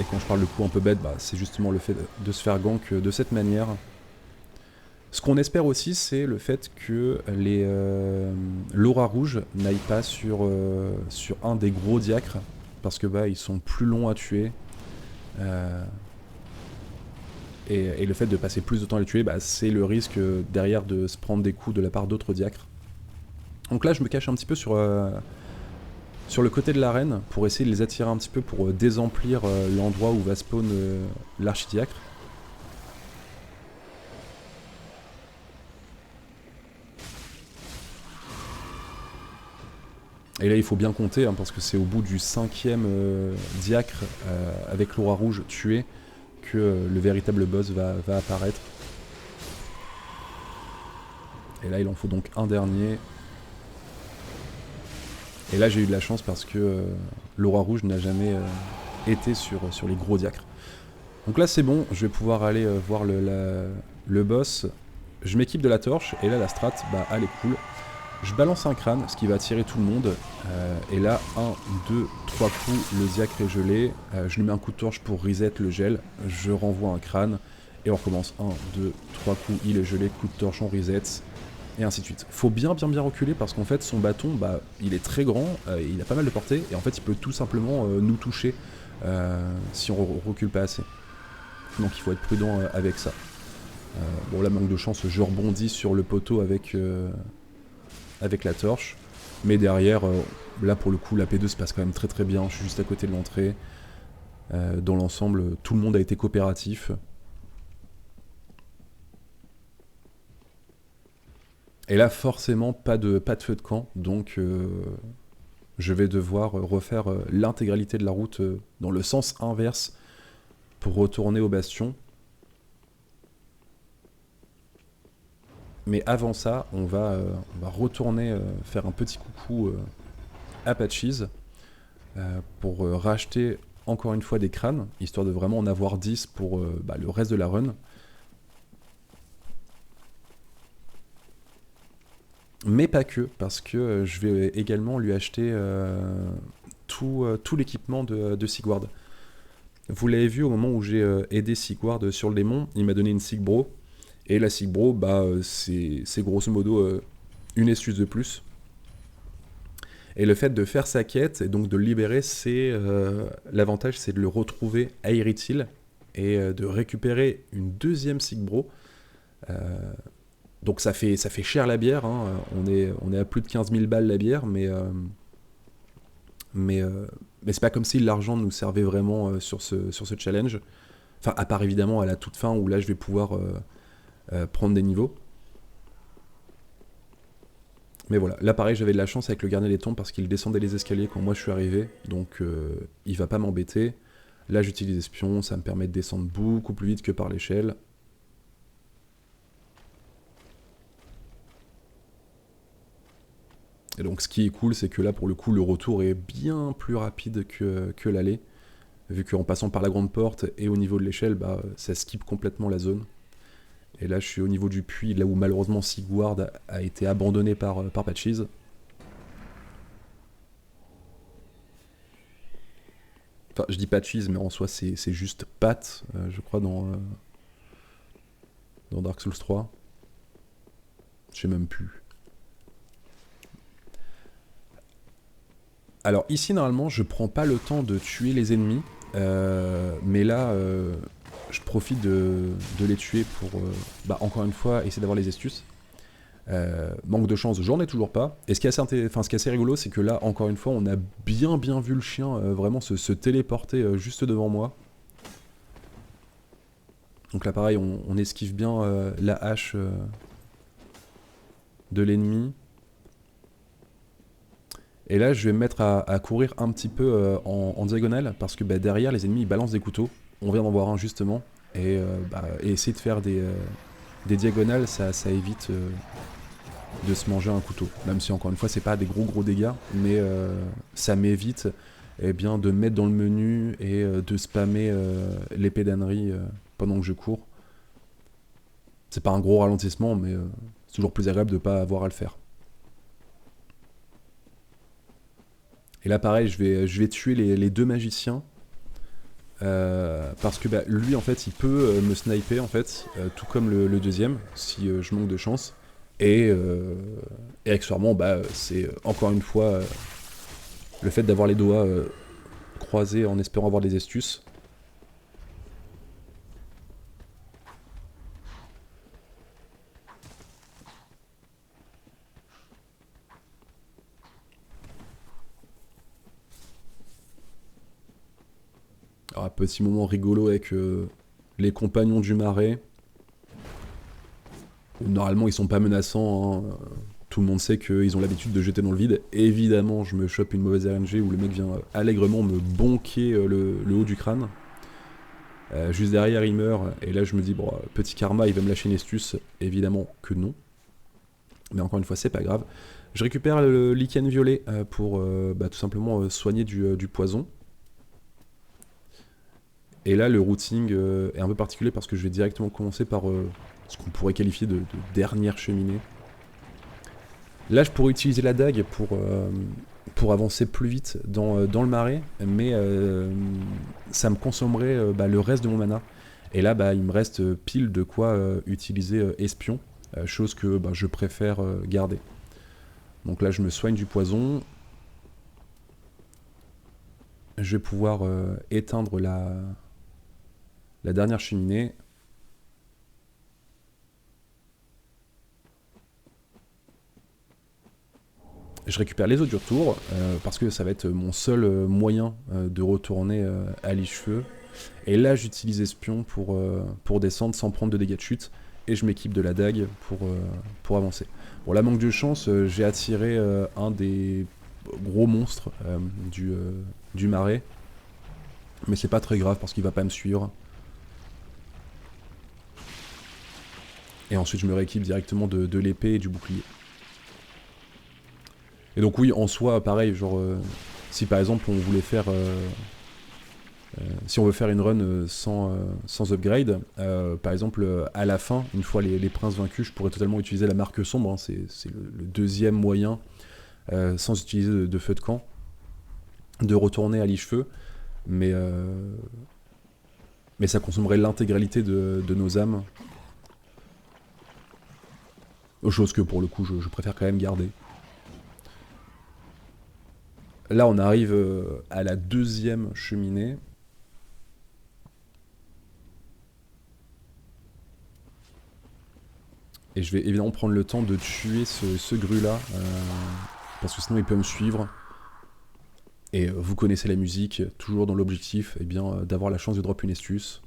Et quand je parle de coups un peu bête, bah, c'est justement le fait de se faire gank de cette manière. Ce qu'on espère aussi, c'est le fait que l'aura rouge n'aille pas sur un des gros diacres, parce que bah, ils sont plus longs à tuer. Et le fait de passer plus de temps à les tuer, bah, c'est le risque derrière de se prendre des coups de la part d'autres diacres. Donc là, je me cache un petit peu sur le côté de l'arène pour essayer de les attirer un petit peu pour désemplir l'endroit où va spawn l'archidiacre. Et là, il faut bien compter, hein, parce que c'est au bout du 5e diacre avec l'aura rouge tué que le véritable boss va apparaître. Et là, il en faut donc un dernier. Et là, j'ai eu de la chance parce que l'aura rouge n'a jamais été sur les gros diacres. Donc là, c'est bon, je vais pouvoir aller voir le boss. Je m'équipe de la torche, et là, la strat, bah, elle est cool. Je balance un crâne, ce qui va attirer tout le monde. Et là, 1, 2, 3 coups, le diacre est gelé. Je lui mets un coup de torche pour reset le gel. Je renvoie un crâne. Et on recommence. 1, 2, 3 coups, il est gelé. Coup de torche, on reset. Et ainsi de suite. Faut bien reculer parce qu'en fait, son bâton, bah, il est très grand. Il a pas mal de portée. Et en fait, il peut tout simplement nous toucher si on recule pas assez. Donc il faut être prudent avec ça. Bon, là, manque de chance, je rebondis sur le poteau avec la torche. Mais derrière, là pour le coup, la P2 se passe quand même très très bien. Je suis juste à côté de l'entrée. Dans l'ensemble, tout le monde a été coopératif. Et là, forcément, pas de feu de camp. Donc, je vais devoir refaire l'intégralité de la route dans le sens inverse pour retourner au bastion. Mais avant ça, on va retourner faire un petit coucou à Patches pour racheter encore une fois des crânes, histoire de vraiment en avoir 10 pour le reste de la run. Mais pas que, parce que je vais également lui acheter tout l'équipement de Sigward. Vous l'avez vu au moment où j'ai aidé Sigward sur le démon, il m'a donné une Sigbro. Et la Sigbro, bah, c'est grosso modo une astuce de plus. Et le fait de faire sa quête et donc de le libérer, c'est l'avantage, c'est de le retrouver à Irithyll et de récupérer une deuxième Sigbro. Donc ça fait cher la bière, hein. On est à plus de 15 000 balles la bière, mais c'est pas comme si l'argent nous servait vraiment sur ce challenge. Enfin, à part évidemment à la toute fin où là je vais pouvoir prendre des niveaux. Mais voilà, là pareil, j'avais de la chance avec le Garnier des Tombes parce qu'il descendait les escaliers quand moi je suis arrivé, donc il va pas m'embêter. Là j'utilise Espion, ça me permet de descendre beaucoup plus vite que par l'échelle. Et donc ce qui est cool, c'est que là pour le coup le retour est bien plus rapide que l'aller, vu qu'en passant par la grande porte et au niveau de l'échelle, bah, ça skip complètement la zone. Et là, je suis au niveau du puits, là où malheureusement Sigward a été abandonné par Patches. Enfin, je dis Patches, mais en soi, c'est juste Pat, je crois, dans dans Dark Souls 3. Je sais même plus. Alors ici normalement je prends pas le temps de tuer les ennemis, mais là je profite de les tuer pour encore une fois essayer d'avoir les astuces. Manque de chance, j'en ai toujours pas. Et ce qui est assez rigolo, c'est que là encore une fois on a bien vu le chien vraiment se téléporter juste devant moi. Donc là pareil on esquive bien la hache de l'ennemi. Et là, je vais me mettre à courir un petit peu en diagonale, parce que derrière, les ennemis ils balancent des couteaux. On vient d'en voir un justement. Et essayer de faire des diagonales, ça évite de se manger un couteau. Même si encore une fois, c'est pas des gros dégâts, mais ça m'évite de me mettre dans le menu et de spammer l'épée d'ânerie pendant que je cours. C'est pas un gros ralentissement, mais c'est toujours plus agréable de pas avoir à le faire. Et là pareil, je vais tuer les deux magiciens. Parce que lui en fait il peut me sniper en fait, tout comme le deuxième, si je manque de chance. Et accessoirement c'est encore une fois le fait d'avoir les doigts croisés en espérant avoir des astuces. Alors un petit moment rigolo avec les compagnons du marais. Normalement ils sont pas menaçants, hein. Tout le monde sait qu'ils ont l'habitude de jeter dans le vide. Évidemment je me chope une mauvaise RNG où le mec vient allègrement me bonquer le haut du crâne. Juste derrière il meurt et là je me dis bon petit karma il va me lâcher une astuce. Évidemment que non. Mais encore une fois c'est pas grave. Je récupère le lichen violet pour tout simplement soigner du poison. Et là, le routing est un peu particulier parce que je vais directement commencer par ce qu'on pourrait qualifier de dernière cheminée. Là, je pourrais utiliser la dague pour avancer plus vite dans le marais, mais ça me consommerait le reste de mon mana. Et là, il me reste pile de quoi utiliser espion, chose que je préfère garder. Donc là, je me soigne du poison. Je vais pouvoir éteindre la dernière cheminée. Je récupère les eaux du retour, parce que ça va être mon seul moyen de retourner à Lichefeu. Et là j'utilise espion pour descendre sans prendre de dégâts de chute. Et je m'équipe de la dague pour avancer. Bon là manque de chance, j'ai attiré un des gros monstres du marais. Mais c'est pas très grave parce qu'il va pas me suivre. Et ensuite je me rééquipe directement de l'épée et du bouclier. Et donc oui, en soi, pareil, genre, si par exemple on voulait faire... si on veut faire une run sans upgrade, par exemple, à la fin, une fois les princes vaincus, je pourrais totalement utiliser la marque sombre, hein, c'est le deuxième moyen, sans utiliser de feu de camp, de retourner à Lichefeu, mais ça consommerait l'intégralité de nos âmes. Chose que pour le coup je préfère quand même garder. Là on arrive à la deuxième cheminée. Et je vais évidemment prendre le temps de tuer ce grue là, parce que sinon il peut me suivre. Et vous connaissez la musique, toujours dans l'objectif d'avoir la chance de drop une astuce.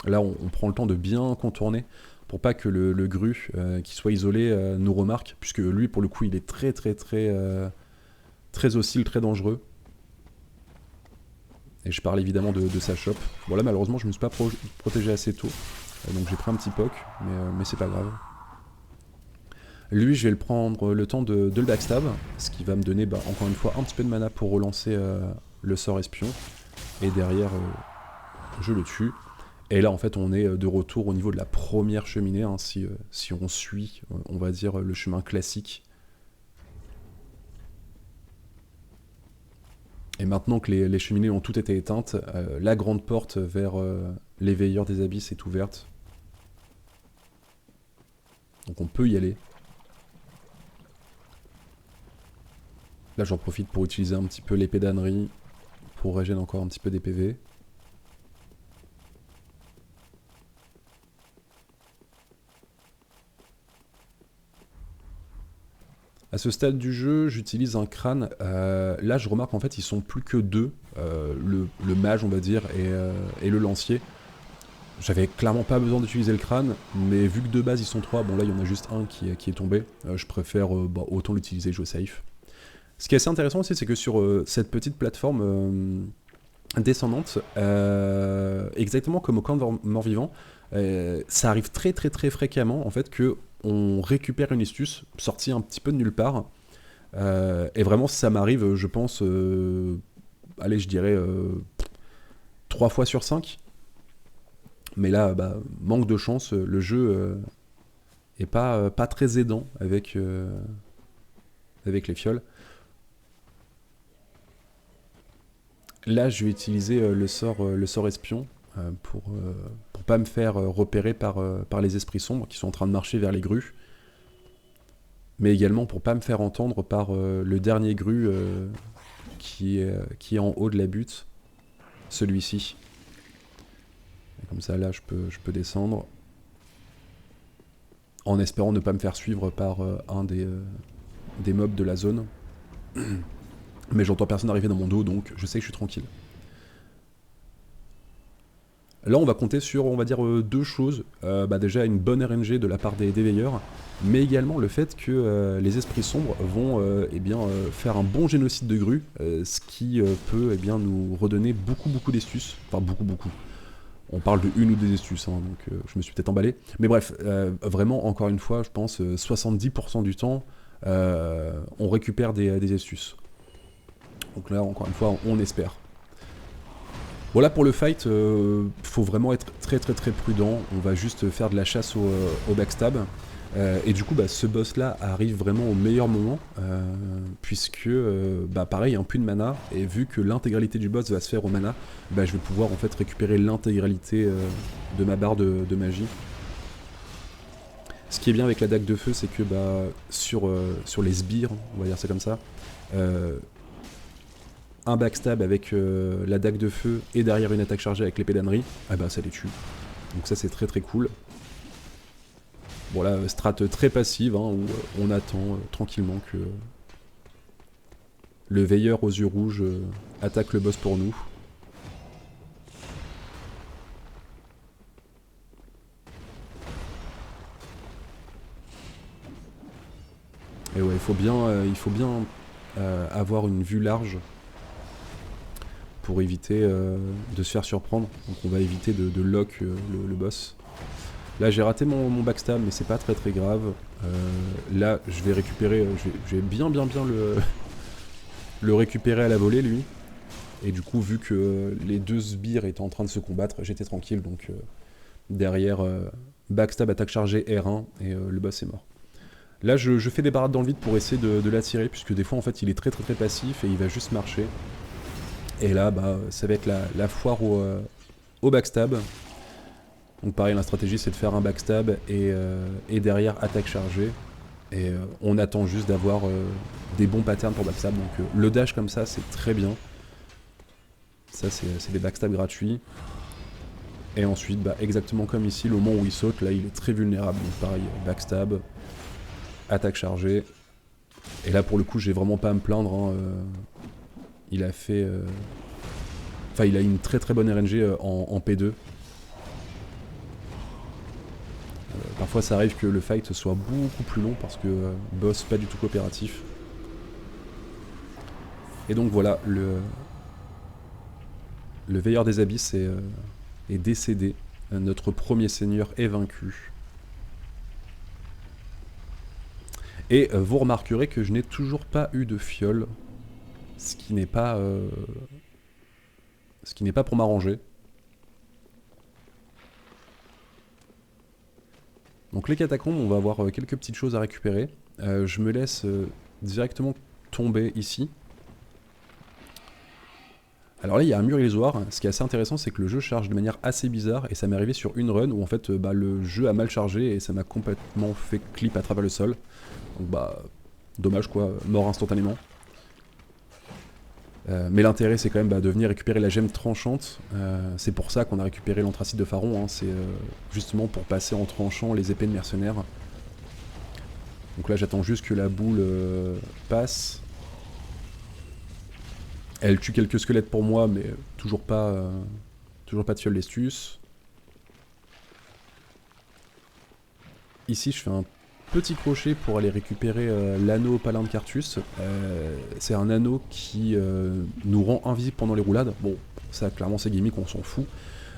Là, on prend le temps de bien contourner pour pas que le grue qui soit isolé nous remarque, puisque lui, pour le coup, il est très hostile, très dangereux. Et je parle évidemment de sa chope. Bon là, malheureusement, je me suis pas protégé assez tôt, donc j'ai pris un petit poc, mais c'est pas grave. Lui, je vais le prendre le temps de le backstab, ce qui va me donner encore une fois un petit peu de mana pour relancer le sort espion. Et derrière, je le tue. Et là en fait on est de retour au niveau de la première cheminée, hein, si on suit, on va dire, le chemin classique. Et maintenant que les cheminées ont toutes été éteintes, la grande porte vers les veilleurs des abysses est ouverte. Donc on peut y aller. Là j'en profite pour utiliser un petit peu l'épée d'ânerie pour régénérer encore un petit peu des PV. À ce stade du jeu, j'utilise un crâne. Là, je remarque qu'en fait, ils sont plus que deux. Le mage, on va dire, et le lancier. J'avais clairement pas besoin d'utiliser le crâne, mais vu que de base, ils sont trois, bon là, il y en a juste un qui est tombé. Je préfère autant l'utiliser, jouer safe. Ce qui est assez intéressant aussi, c'est que sur cette petite plateforme descendante, exactement comme au camp de mort-vivant, ça arrive très très très fréquemment, en fait, que on récupère une astuce sortie un petit peu de nulle part. Et vraiment, ça m'arrive, je pense, allez, je dirais 3 fois sur 5. Mais là, manque de chance, le jeu est pas très aidant avec les fioles. Là, je vais utiliser le sort espion pour pas me faire repérer par les esprits sombres qui sont en train de marcher vers les grues. Mais également pour pas me faire entendre par le dernier grue qui est en haut de la butte, celui-ci. Et comme ça, là, je peux descendre. En espérant ne pas me faire suivre par un des mobs de la zone. Mais j'entends personne arriver dans mon dos, donc je sais que je suis tranquille. Là, on va compter sur, on va dire, deux choses. Déjà, une bonne RNG de la part des veilleurs, mais également le fait que les esprits sombres vont faire un bon génocide de grues, ce qui peut nous redonner beaucoup d'astuces. Enfin, beaucoup. On parle de une ou deux astuces, hein, donc je me suis peut-être emballé. Mais bref, vraiment, encore une fois, je pense 70% du temps, on récupère des astuces. Donc là, encore une fois, on espère. Voilà, pour le fight, faut vraiment être très prudent. On va juste faire de la chasse au backstab. Et du coup, ce boss là arrive vraiment au meilleur moment, puisque pareil, un puits de mana, et vu que l'intégralité du boss va se faire au mana, je vais pouvoir en fait récupérer l'intégralité de ma barre de magie. Ce qui est bien avec la dague de feu, c'est que sur les sbires, on va dire ça comme ça, un backstab avec la dague de feu et derrière une attaque chargée avec l'épée d'ânerie, ça les tue. Donc ça c'est très cool. Bon là, strat très passive, hein, où on attend tranquillement que le veilleur aux yeux rouges attaque le boss pour nous. Et ouais, il faut bien avoir une vue large pour éviter de se faire surprendre. Donc on va éviter de lock le boss. Là j'ai raté mon backstab, mais c'est pas très grave. Là je vais récupérer, je vais bien le récupérer à la volée lui. Et du coup vu que les deux sbires étaient en train de se combattre, j'étais tranquille. Donc derrière backstab, attaque chargée, R1 et le boss est mort. Là je fais des barades dans le vide pour essayer de l'attirer, puisque des fois en fait il est très passif et il va juste marcher. Et là ça va être la foire au backstab. Donc pareil, la stratégie c'est de faire un backstab et derrière attaque chargée. Et on attend juste d'avoir des bons patterns pour backstab. Donc le dash comme ça c'est très bien. Ça c'est des backstabs gratuits. Et ensuite exactement comme ici, le moment où il saute, là il est très vulnérable. Donc pareil, backstab, attaque chargée. Et là pour le coup j'ai vraiment pas à me plaindre. Hein. Il a fait... Enfin il a une très bonne RNG en P2. Parfois ça arrive que le fight soit beaucoup plus long parce que boss pas du tout coopératif. Et donc voilà, le veilleur des abysses est décédé. Notre premier seigneur est vaincu. Et vous remarquerez que je n'ai toujours pas eu de fiole, ce qui n'est pas pour m'arranger. Donc les catacombes, on va avoir quelques petites choses à récupérer. Je me laisse directement tomber ici. Alors là, il y a un mur illusoire. Ce qui est assez intéressant, c'est que le jeu charge de manière assez bizarre, et ça m'est arrivé sur une run où en fait le jeu a mal chargé et ça m'a complètement fait clip à travers le sol. Donc bah, dommage quoi, mort instantanément. Mais l'intérêt c'est quand même de venir récupérer la gemme tranchante. C'est pour ça qu'on a récupéré l'anthracite de Pharaon, hein. C'est justement pour passer en tranchant les épées de mercenaires. Donc là j'attends juste que la boule passe. Elle tue quelques squelettes pour moi, mais toujours pas de fiole d'estus. Ici je fais un petit crochet pour aller récupérer l'anneau Palin de Carthus. C'est un anneau qui nous rend invisible pendant les roulades. Bon, ça clairement c'est gimmick, on s'en fout.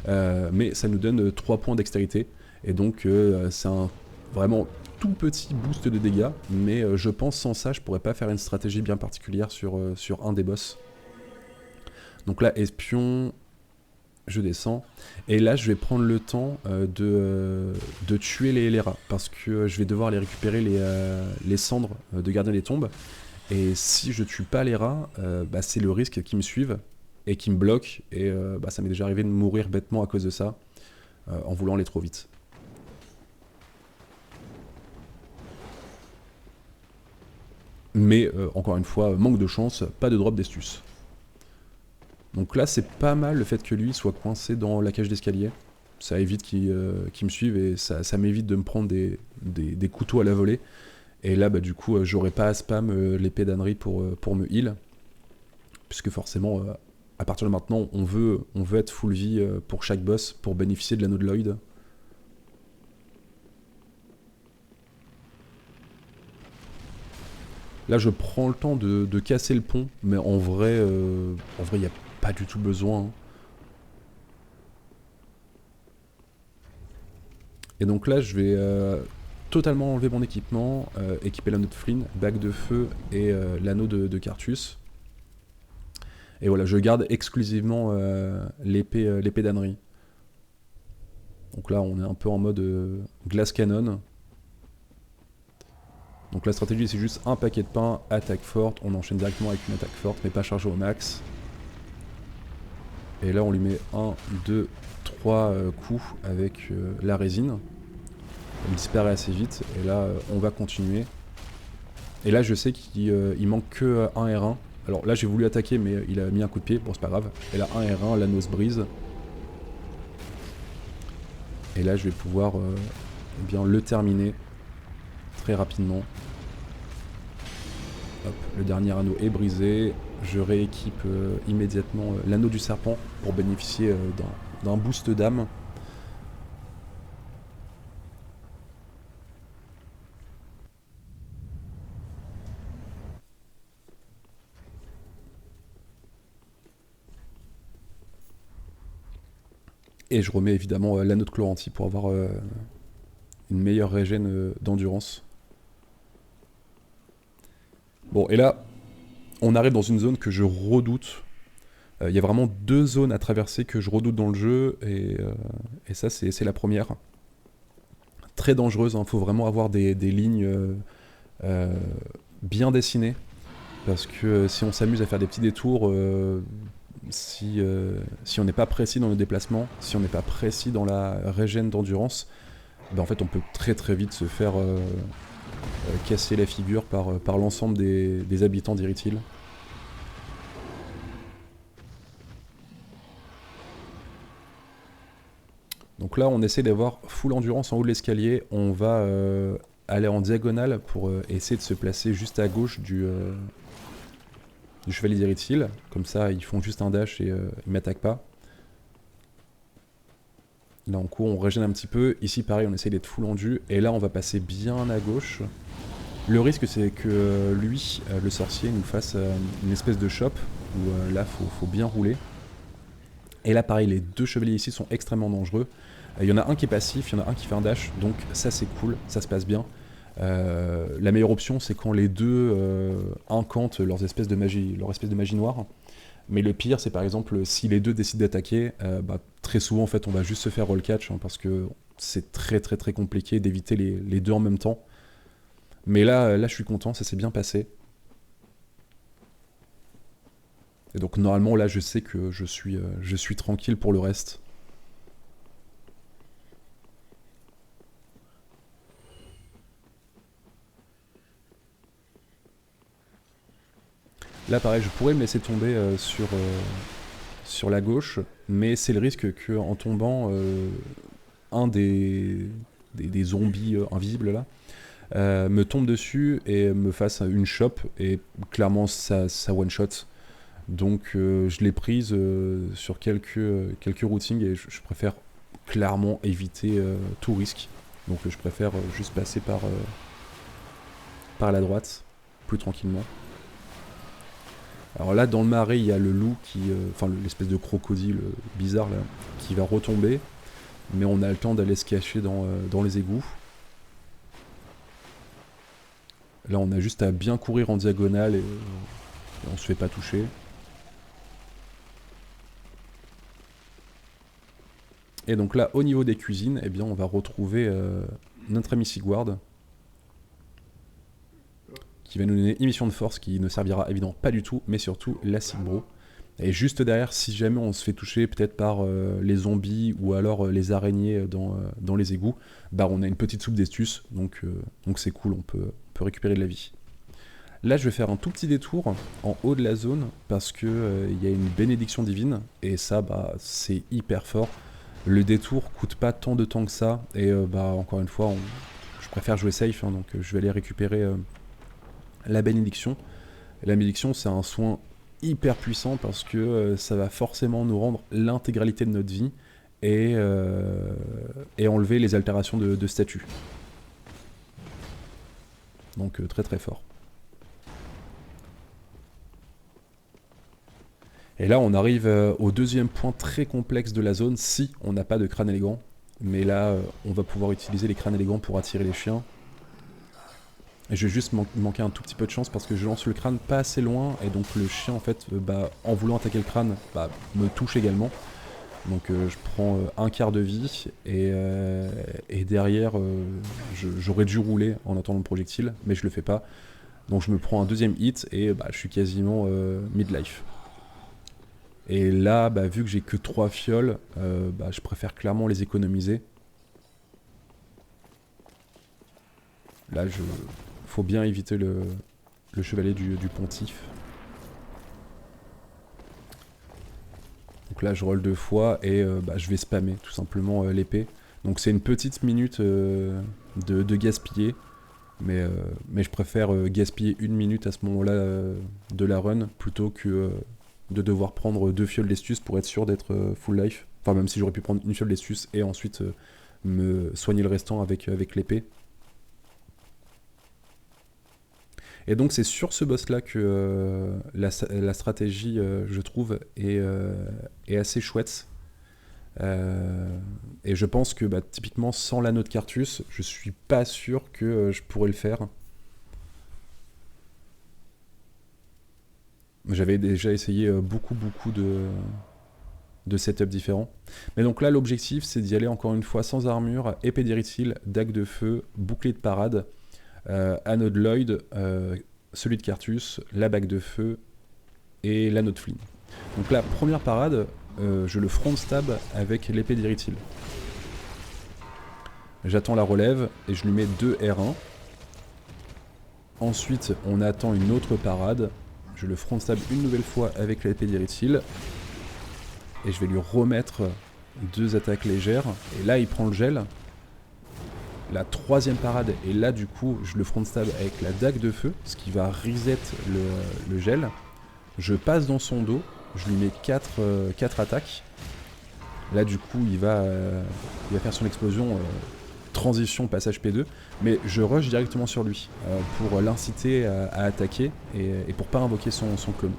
Mais ça nous donne 3 points dextérité. Et donc c'est un vraiment tout petit boost de dégâts. Mais je pense sans ça, je pourrais pas faire une stratégie bien particulière sur un des boss. Donc là, espion, je descends. Et là, je vais prendre le temps de tuer les rats. Parce que je vais devoir aller récupérer les cendres de gardien des tombes. Et si je tue pas les rats, c'est le risque qu'ils me suivent et qu'ils me bloquent. Et ça m'est déjà arrivé de mourir bêtement à cause de ça, en voulant aller trop vite. Mais encore une fois, manque de chance, pas de drop d'estus. Donc là, c'est pas mal le fait que lui soit coincé dans la cage d'escalier. Ça évite qu'il me suive et ça m'évite de me prendre des couteaux à la volée. Et là, du coup, j'aurais pas à spam l'épée d'Anri pour me heal. Puisque forcément, à partir de maintenant, on veut être full vie pour chaque boss pour bénéficier de l'anneau de Lloyd. Là, je prends le temps de casser le pont, mais en vrai, il n'y a pas du tout besoin. Hein. Et donc là, je vais totalement enlever mon équipement, équiper l'anneau de Flynn, bague de feu et l'anneau de Carthus. Et voilà, je garde exclusivement l'épée d'Anri. Donc là, on est un peu en mode glace canon. Donc la stratégie, c'est juste un paquet de pain, attaque forte. On enchaîne directement avec une attaque forte, mais pas chargée au max. Et là, on lui met 1, 2, 3 coups avec la résine. Elle disparaît assez vite. Et là, on va continuer. Et là, je sais qu'il manque que un R1. Alors là, j'ai voulu attaquer, mais il a mis un coup de pied. Bon, c'est pas grave. Et là, un R1, l'anneau se brise. Et là, je vais pouvoir bien le terminer très rapidement. Hop, le dernier anneau est brisé. Je rééquipe immédiatement l'anneau du serpent pour bénéficier d'un boost d'âme. Et je remets évidemment l'anneau de Chloranti pour avoir une meilleure régène d'endurance. Bon, et là, on arrive dans une zone que je redoute. Il y a vraiment 2 zones à traverser que je redoute dans le jeu, et ça, c'est la première. Très dangereuse, hein. Faut vraiment avoir des lignes bien dessinées. Parce que si on s'amuse à faire des petits détours, si on n'est pas précis dans nos déplacements, si on n'est pas précis dans la régène d'endurance, en fait on peut très très vite se faire casser la figure par l'ensemble des habitants d'Irithil. Donc là on essaie d'avoir full endurance en haut de l'escalier, on va aller en diagonale pour essayer de se placer juste à gauche du chevalier d'Irithil, comme ça ils font juste un dash et ils m'attaquent pas. Là en cours on régène un petit peu, ici pareil on essaie d'être full endu, et là on va passer bien à gauche. Le risque c'est que lui, le sorcier, nous fasse une espèce de shop, où là faut bien rouler. Et là pareil, les 2 chevaliers ici sont extrêmement dangereux. Il y en a un qui est passif, il y en a un qui fait un dash, donc ça c'est cool, ça se passe bien. La meilleure option c'est quand les 2 incantent leur espèce de magie noire. Mais le pire c'est par exemple si les 2 décident d'attaquer, très souvent en fait on va juste se faire roll catch, hein, parce que c'est très très très compliqué d'éviter les 2 en même temps. Mais là je suis content, ça s'est bien passé. Et donc normalement là je sais que je suis tranquille pour le reste. Là pareil, je pourrais me laisser tomber sur la gauche, mais c'est le risque qu'en tombant, un des zombies invisibles là me tombe dessus et me fasse une chope, et clairement ça one shot. Donc je l'ai prise sur quelques routings, et je préfère clairement éviter tout risque. Donc je préfère juste passer par la droite, plus tranquillement. Alors là, dans le marais, il y a le loup enfin l'espèce de crocodile bizarre là, qui va retomber. Mais on a le temps d'aller se cacher dans les égouts. Là, on a juste à bien courir en diagonale et on se fait pas toucher. Et donc là, au niveau des cuisines, eh bien, on va retrouver notre ami Sigward, qui va nous donner émission de force, qui ne servira évidemment pas du tout, mais surtout la Sigbro. Et juste derrière, si jamais on se fait toucher peut-être par les zombies ou alors les araignées dans les égouts, bah on a une petite soupe d'astuce, donc c'est cool, on peut récupérer de la vie. Là, je vais faire un tout petit détour en haut de la zone parce que y a une bénédiction divine, et ça, bah, c'est hyper fort. Le détour coûte pas tant de temps que ça, et bah encore une fois, je préfère jouer safe, hein, donc je vais aller récupérer la bénédiction. La bénédiction, c'est un soin hyper puissant parce que ça va forcément nous rendre l'intégralité de notre vie et enlever les altérations de statut. Donc très très fort. Et là on arrive au deuxième point très complexe de la zone, si on n'a pas de crâne élégant. Mais là on va pouvoir utiliser les crânes élégants pour attirer les chiens. Et je vais juste manquer un tout petit peu de chance parce que je lance le crâne pas assez loin, et donc le chien en fait, en voulant attaquer le crâne, me touche également. Donc je prends un quart de vie, et derrière j'aurais dû rouler en attendant le projectile, mais je le fais pas. Donc je me prends un deuxième hit et je suis quasiment midlife. Et là, vu que j'ai que 3 fioles, je préfère clairement les économiser. Là, faut bien éviter le chevalier du pontife. Donc là, je roll 2 fois et je vais spammer tout simplement l'épée. Donc c'est une petite minute de gaspiller. Mais je préfère gaspiller une minute à ce moment-là de la run plutôt que de devoir prendre 2 fioles d'estus pour être sûr d'être full life. Enfin, même si j'aurais pu prendre une fiole d'estus et ensuite me soigner le restant avec l'épée. Et donc c'est sur ce boss-là que la stratégie, je trouve, est assez chouette. Et je pense que typiquement sans l'anneau de Carthus, je suis pas sûr que je pourrais le faire. J'avais déjà essayé beaucoup de setups différents. Mais donc là, l'objectif, c'est d'y aller encore une fois sans armure, épée d'Irithyll, dague de feu, bouclier de parade, anneau de Lloyd, celui de Carthus, la bague de feu et l'anneau de Flynn. Donc la première parade, je le front stab avec l'épée d'Irithyll. J'attends la relève et je lui mets 2 R1. Ensuite, on attend une autre parade. Je le front stab une nouvelle fois avec l'épée d'Irithyll. Et je vais lui remettre 2 attaques légères. Et là, il prend le gel. La troisième parade, et là, du coup, je le front stab avec la dague de feu, ce qui va reset le gel. Je passe dans son dos. Je lui mets 4 attaques. Là, du coup, il va faire son explosion. Transition, passage P2, mais je rush directement sur lui pour l'inciter à attaquer et pour pas invoquer son clone.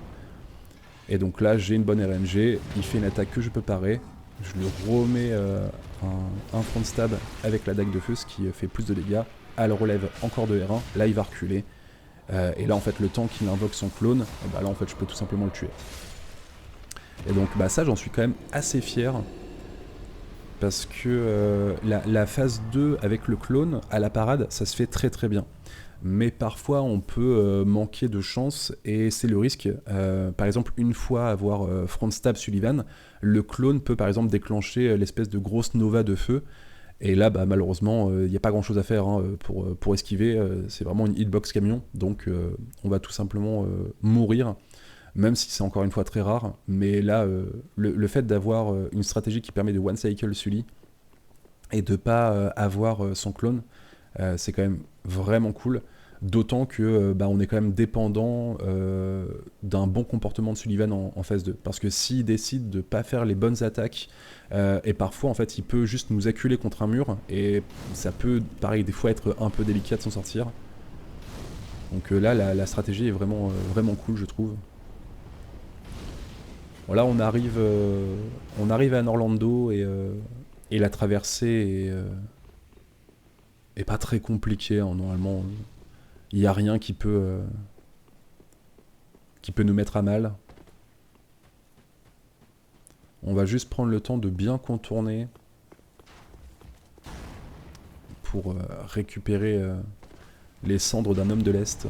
Et donc là, j'ai une bonne RNG, il fait une attaque que je peux parer, je lui remets un front stab avec la dague de feu, ce qui fait plus de dégâts. Elle relève encore de R1, là il va reculer. Et là, en fait, le temps qu'il invoque son clone, là, en fait, je peux tout simplement le tuer. Et donc, ça, j'en suis quand même assez fier. Parce que la phase 2 avec le clone à la parade, ça se fait très très bien. mais parfois on peut manquer de chance et c'est le risque. Par exemple, une fois avoir front stab Sullivan, le clone peut par exemple déclencher l'espèce de grosse nova de feu. Et là, bah, malheureusement, il n'y a pas grand chose à faire hein, pour esquiver. C'est vraiment une hitbox camion, donc on va tout simplement mourir, même si c'est encore une fois très rare. Mais là, le fait d'avoir une stratégie qui permet de one cycle Sully et de pas avoir son clone, c'est quand même vraiment cool. D'autant que bah, on est quand même dépendant d'un bon comportement de Sullivan en phase 2. Parce que s'il décide de pas faire les bonnes attaques, et parfois en fait il peut juste nous acculer contre un mur, et ça peut pareil des fois être un peu délicat de s'en sortir. Donc là la stratégie est vraiment, vraiment cool je trouve. Bon, là on arrive à Norlando et la traversée est pas très compliquée hein, normalement. Il n'y a rien qui peut nous mettre à mal. On va juste prendre le temps de bien contourner pour récupérer les cendres d'un homme de l'Est.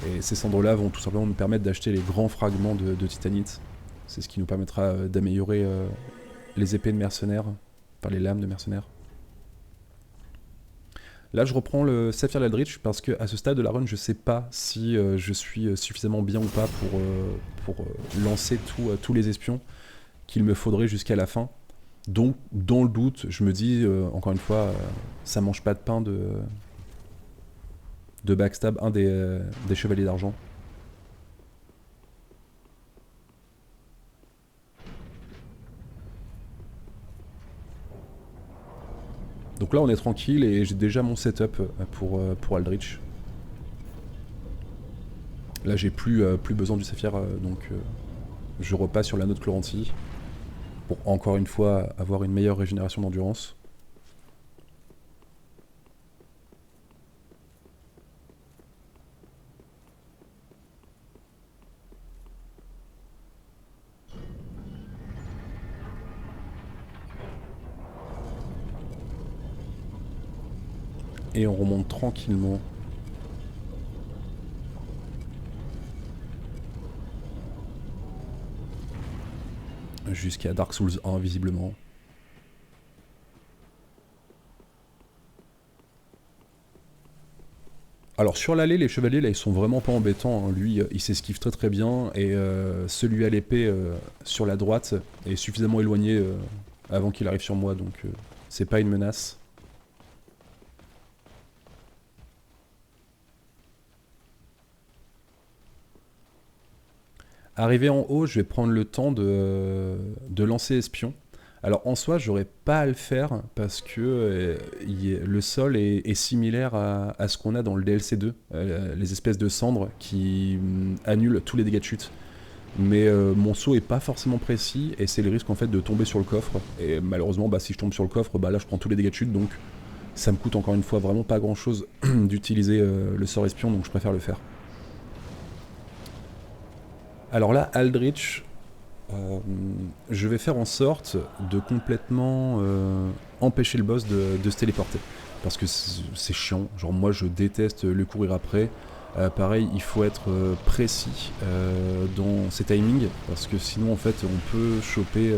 Et ces cendres-là vont tout simplement nous permettre d'acheter les grands fragments de titanite. C'est ce qui nous permettra d'améliorer les épées de mercenaires, enfin les lames de mercenaires. Là, je reprends le Saphir Eldritch parce qu'à ce stade de la run, je sais pas si je suis suffisamment bien ou pas pour lancer tous les espions qu'il me faudrait jusqu'à la fin. Donc, dans le doute, je me dis, encore une fois, ça mange pas de pain de backstab un des chevaliers d'argent. Donc là, on est tranquille et j'ai déjà mon setup pour Aldrich. Là, j'ai plus besoin du saphir, donc je repasse sur l'anneau de Cloranti pour encore une fois avoir une meilleure régénération d'endurance. Et on remonte tranquillement. Jusqu'à Dark Souls 1 visiblement. Alors sur l'allée, les chevaliers là ils sont vraiment pas embêtants, hein. Lui il s'esquive très très bien et celui à l'épée sur la droite est suffisamment éloigné avant qu'il arrive sur moi, donc c'est pas une menace. Arrivé en haut, je vais prendre le temps de lancer espion. Alors en soi, j'aurais pas à le faire parce que le sol est similaire à ce qu'on a dans le DLC 2, les espèces de cendres qui annulent tous les dégâts de chute. Mais mon saut est pas forcément précis et c'est le risque en fait de tomber sur le coffre. Et malheureusement, bah, si je tombe sur le coffre, bah, là je prends tous les dégâts de chute, donc ça me coûte encore une fois vraiment pas grand chose d'utiliser le sort espion, donc je préfère le faire. Alors là, Aldrich, je vais faire en sorte de complètement empêcher le boss de se téléporter. Parce que c'est chiant, genre moi je déteste le courir après. Pareil, il faut être précis dans ses timings, parce que sinon en fait on peut choper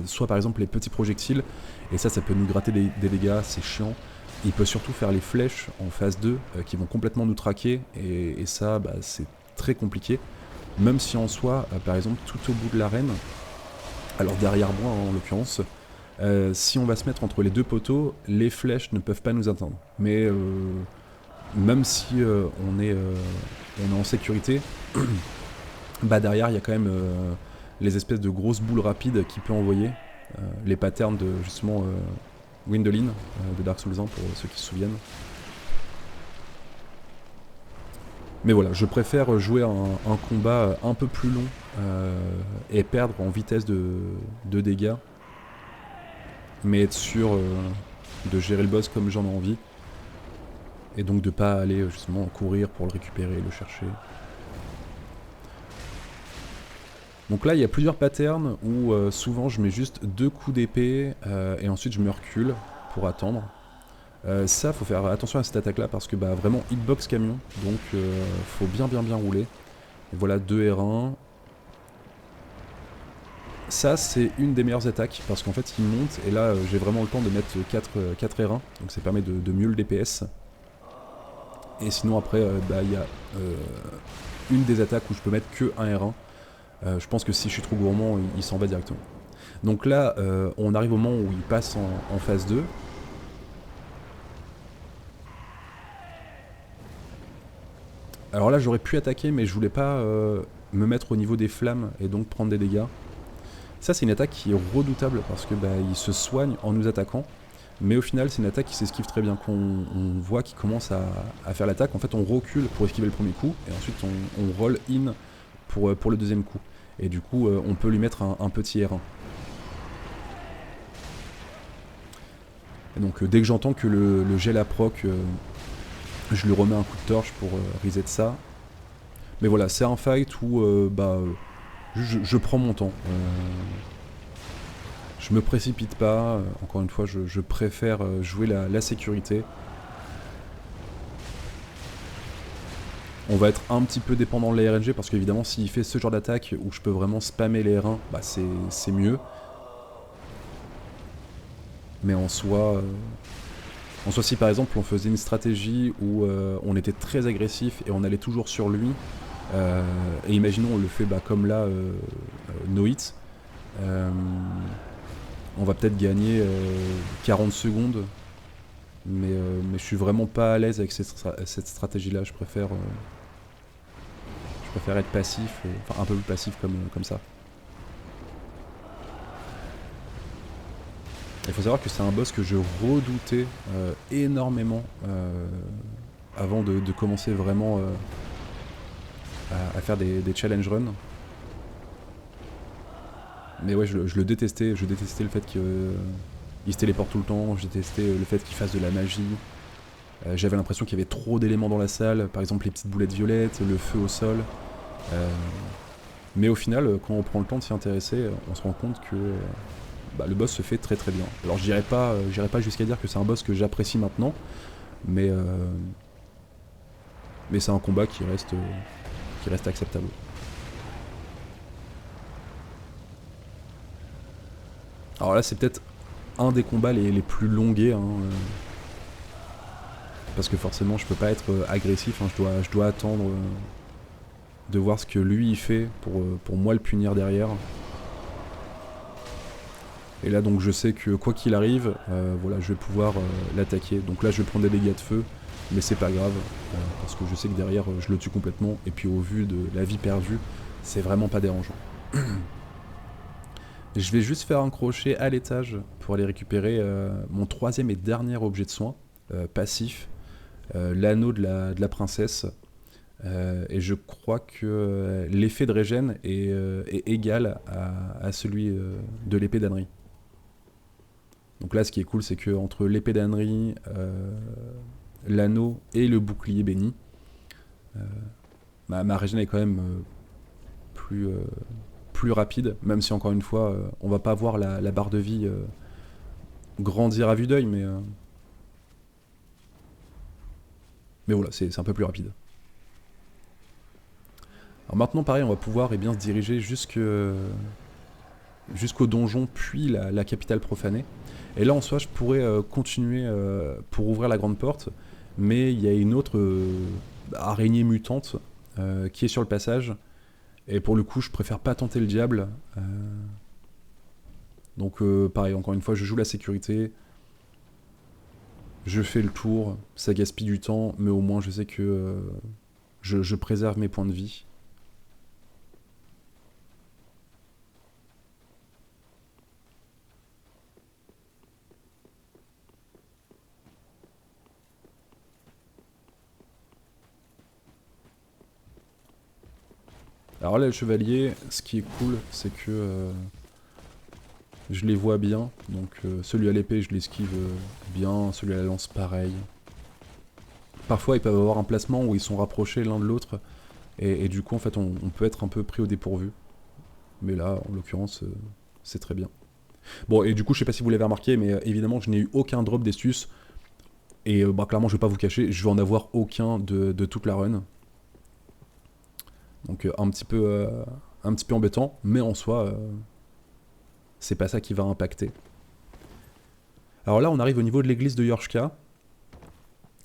soit par exemple les petits projectiles, et ça peut nous gratter des dégâts, c'est chiant. Il peut surtout faire les flèches en phase 2 qui vont complètement nous traquer, et ça c'est très compliqué. Même si en soi, par exemple, tout au bout de l'arène, alors derrière moi en l'occurrence, si on va se mettre entre les deux poteaux, les flèches ne peuvent pas nous atteindre. Mais même si on est en sécurité, bah derrière il y a quand même les espèces de grosses boules rapides qu'il peut envoyer, les patterns de justement Gwyndolin de Dark Souls 1 pour ceux qui se souviennent. Mais voilà, je préfère jouer un combat un peu plus long et perdre en vitesse de dégâts, mais être sûr de gérer le boss comme j'en ai envie, et donc de pas aller justement courir pour le récupérer et le chercher. Donc là il y a plusieurs patterns où souvent je mets juste 2 coups d'épée et ensuite je me recule pour attendre. Ça, faut faire attention à cette attaque là parce que bah, vraiment hitbox camion, donc faut bien rouler. Et voilà, 2 R1. Ça, c'est une des meilleures attaques parce qu'en fait il monte et là j'ai vraiment le temps de mettre 4 R1, donc ça permet de mieux le DPS. Et sinon après, bah, il y a une des attaques où je peux mettre que un R1. Je pense que si je suis trop gourmand, il s'en va directement. Donc là, on arrive au moment où il passe en phase 2. Alors là, j'aurais pu attaquer, mais je voulais pas me mettre au niveau des flammes et donc prendre des dégâts. Ça, c'est une attaque qui est redoutable parce que bah, il se soigne en nous attaquant. Mais au final, c'est une attaque qui s'esquive très bien. Quand on voit qu'il commence à faire l'attaque, en fait, on recule pour esquiver le premier coup et ensuite on roll in pour le deuxième coup. Et du coup, on peut lui mettre un petit R1. Et donc, dès que j'entends que le gel a proc, je lui remets un coup de torche pour reset ça. Mais voilà, c'est un fight où je prends mon temps. Je me précipite pas. Encore une fois, je préfère jouer la sécurité. On va être un petit peu dépendant de la RNG parce qu'évidemment, s'il fait ce genre d'attaque où je peux vraiment spammer les R1, bah c'est mieux. Mais en soi, si par exemple on faisait une stratégie où on était très agressif et on allait toujours sur lui, et imaginons on le fait comme là, no hit, on va peut-être gagner 40 secondes, mais je suis vraiment pas à l'aise avec cette stratégie là, je préfère être passif, enfin un peu plus passif comme ça. Il faut savoir que c'est un boss que je redoutais énormément avant de commencer vraiment à faire des challenge runs. Mais ouais, je le détestais. Je détestais le fait qu'il se téléporte tout le temps. Je détestais le fait qu'il fasse de la magie. J'avais l'impression qu'il y avait trop d'éléments dans la salle. Par exemple, les petites boulettes violettes, le feu au sol. Mais au final, quand on prend le temps de s'y intéresser, on se rend compte que le boss se fait très très bien. Alors j'irai pas jusqu'à dire que c'est un boss que j'apprécie maintenant, mais c'est un combat qui reste acceptable. Alors là, c'est peut-être un des combats les plus longués, hein, parce que forcément, je peux pas être agressif. Hein, je dois attendre de voir ce que lui il fait pour moi le punir derrière. Et là, donc, je sais que quoi qu'il arrive, voilà, je vais pouvoir l'attaquer. Donc là, je vais prendre des dégâts de feu, mais c'est pas grave, parce que je sais que derrière, je le tue complètement. Et puis, au vu de la vie perdue, c'est vraiment pas dérangeant. Je vais juste faire un crochet à l'étage pour aller récupérer mon troisième et dernier objet de soin, passif, l'anneau de la princesse. Et je crois que l'effet de régène est égal à celui de l'épée d'Annery. Donc là, ce qui est cool, c'est que entre l'épée d'Annery, l'anneau et le bouclier béni, ma régène est quand même plus rapide, même si encore une fois, on va pas voir la barre de vie grandir à vue d'œil, mais voilà, c'est un peu plus rapide. Alors maintenant, pareil, on va pouvoir se diriger jusqu'au donjon, puis la capitale profanée. Et là, en soi, je pourrais continuer pour ouvrir la grande porte, mais il y a une autre araignée mutante qui est sur le passage. Et pour le coup, je préfère pas tenter le diable. Donc pareil, encore une fois, je joue la sécurité. Je fais le tour, ça gaspille du temps, mais au moins je sais que je préserve mes points de vie. Alors là, le chevalier, ce qui est cool, c'est que je les vois bien. Donc celui à l'épée, je l'esquive bien, celui à la lance, pareil. Parfois, ils peuvent avoir un placement où ils sont rapprochés l'un de l'autre, et du coup, en fait, on peut être un peu pris au dépourvu. Mais là, en l'occurrence, c'est très bien. Bon, et du coup, je sais pas si vous l'avez remarqué, mais évidemment, je n'ai eu aucun drop d'Estus. Et bah, clairement, je vais pas vous cacher, je vais en avoir aucun de toute la run. Donc un petit peu embêtant, mais en soi, c'est pas ça qui va impacter. Alors là, on arrive au niveau de l'église de Yorshka,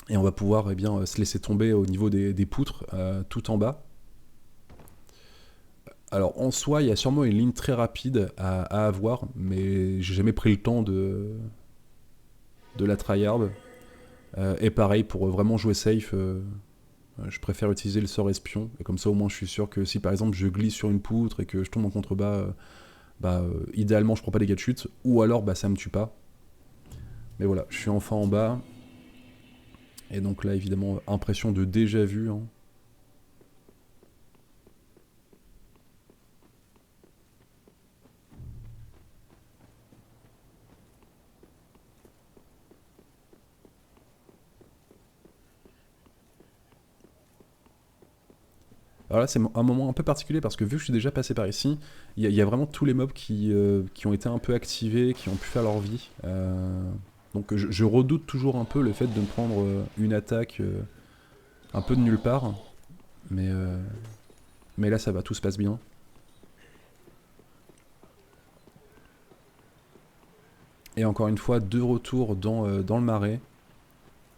et on va pouvoir eh bien, se laisser tomber au niveau des poutres, tout en bas. Alors en soi, il y a sûrement une ligne très rapide à avoir, mais j'ai jamais pris le temps de la tryhard. Et pareil, pour vraiment jouer safe, je préfère utiliser le sort espion, et comme ça au moins je suis sûr que si par exemple je glisse sur une poutre et que je tombe en contrebas, idéalement je prends pas des dégâts de chute, ou alors ça me tue pas. Mais voilà, je suis enfin en bas, et donc là évidemment impression de déjà vu, hein. Alors là, c'est un moment un peu particulier parce que vu que je suis déjà passé par ici, il y a vraiment tous les mobs qui ont été un peu activés, qui ont pu faire leur vie. Donc je redoute toujours un peu le fait de me prendre une attaque un peu de nulle part. Mais, euh, mais là, ça va, tout se passe bien. Et encore une fois, de retour dans le marais.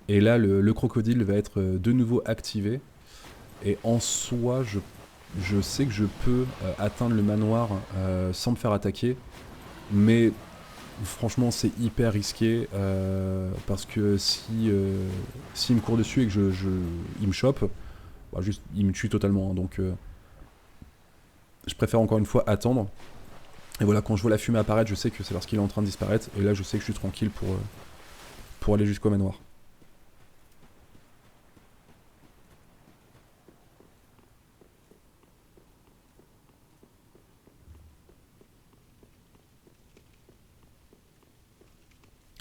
Et là, le crocodile va être de nouveau activé. Et en soi, je sais que je peux atteindre le manoir sans me faire attaquer. Mais franchement, c'est hyper risqué parce que s'il me court dessus et que il me chope, juste, il me tue totalement, hein. Donc, je préfère encore une fois attendre. Et voilà, quand je vois la fumée apparaître, je sais que c'est parce qu'il est en train de disparaître. Et là, je sais que je suis tranquille pour aller jusqu'au manoir.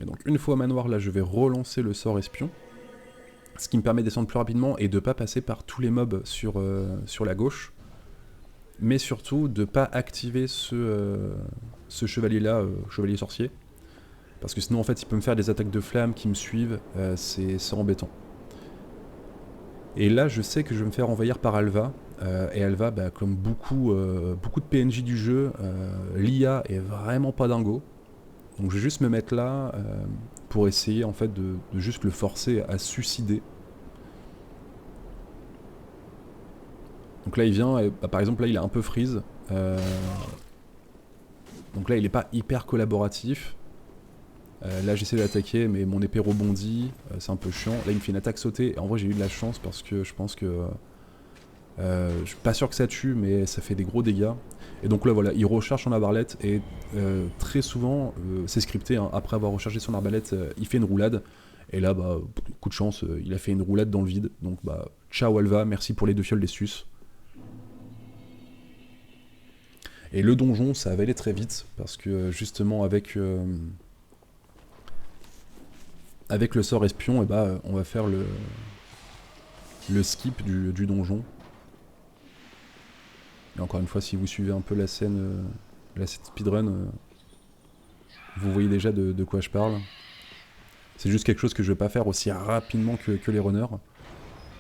Et donc, une fois au manoir, là, je vais relancer le sort espion. Ce qui me permet de descendre plus rapidement et de ne pas passer par tous les mobs sur la gauche. Mais surtout, de ne pas activer ce chevalier-là, chevalier sorcier. Parce que sinon, en fait, il peut me faire des attaques de flammes qui me suivent. C'est embêtant. Et là, je sais que je vais me faire envahir par Alva. Et Alva, comme beaucoup de PNJ du jeu, l'IA est vraiment pas dingo. Donc je vais juste me mettre là pour essayer en fait de juste le forcer à se suicider. Donc là il vient, et, par exemple là il a un peu freeze. Donc là il est pas hyper collaboratif. Là j'essaie d'attaquer mais mon épée rebondit, c'est un peu chiant. Là il me fait une attaque sautée et en vrai j'ai eu de la chance parce que je pense que... je suis pas sûr que ça tue mais ça fait des gros dégâts. Et donc là voilà, il recharge son arbalète et très souvent c'est scripté, hein, après avoir rechargé son arbalète il fait une roulade. Et là coup de chance, il a fait une roulade dans le vide. Donc ciao Alva, merci pour les 2 fioles d'Estus. Et le donjon, ça va aller très vite, parce que justement avec le sort espion, on va faire le skip du donjon. Et encore une fois, si vous suivez un peu la scène speedrun, vous voyez déjà de quoi je parle. C'est juste quelque chose que je vais pas faire aussi rapidement que les runners.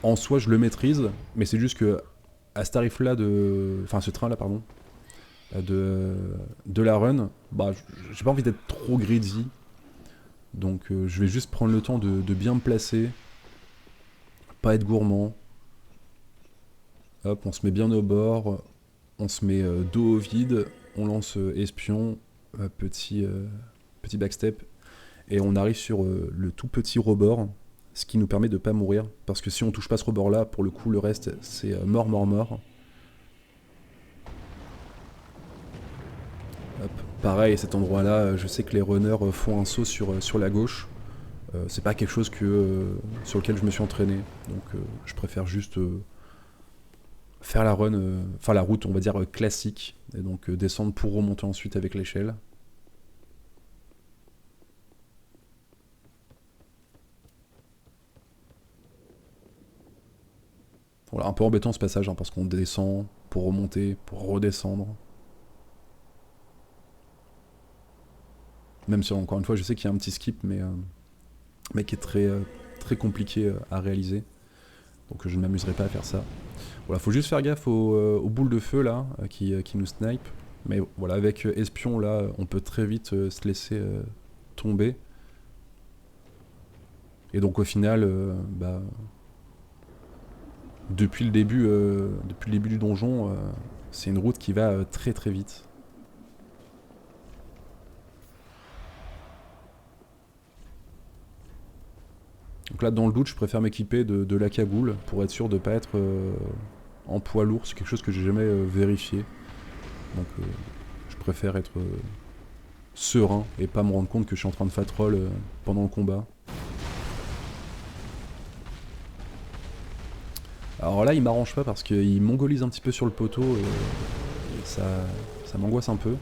En soi, je le maîtrise, mais c'est juste que à ce tarif-là enfin ce train-là, pardon, de la run, j'ai pas envie d'être trop greedy. Donc je vais juste prendre le temps de bien me placer, pas être gourmand. Hop, on se met bien au bord, on se met dos au vide, on lance espion, petit backstep, et on arrive sur le tout petit rebord, ce qui nous permet de pas mourir, parce que si on touche pas ce rebord là, pour le coup le reste c'est mort mort mort. Hop. Pareil, cet endroit là, je sais que les runners font un saut sur la gauche. C'est pas quelque chose sur lequel je me suis entraîné, donc je préfère juste faire la run, enfin la route on va dire classique, et donc descendre pour remonter ensuite avec l'échelle. Voilà, un peu embêtant ce passage, hein, parce qu'on descend pour remonter, pour redescendre. Même si encore une fois je sais qu'il y a un petit skip, mais qui est très compliqué à réaliser. Donc je ne m'amuserai pas à faire ça. Voilà, faut juste faire gaffe aux boules de feu là, qui nous snipe. Mais voilà, avec espion là, on peut très vite se laisser tomber. Et donc au final, depuis le début du donjon, c'est une route qui va très très vite. Donc là, dans le doute, je préfère m'équiper de la cagoule pour être sûr de ne pas être en poids lourd. C'est quelque chose que j'ai jamais vérifié. Donc je préfère être serein et pas me rendre compte que je suis en train de fat roll pendant le combat. Alors là, il m'arrange pas parce qu'il mongolise un petit peu sur le poteau et ça m'angoisse un peu.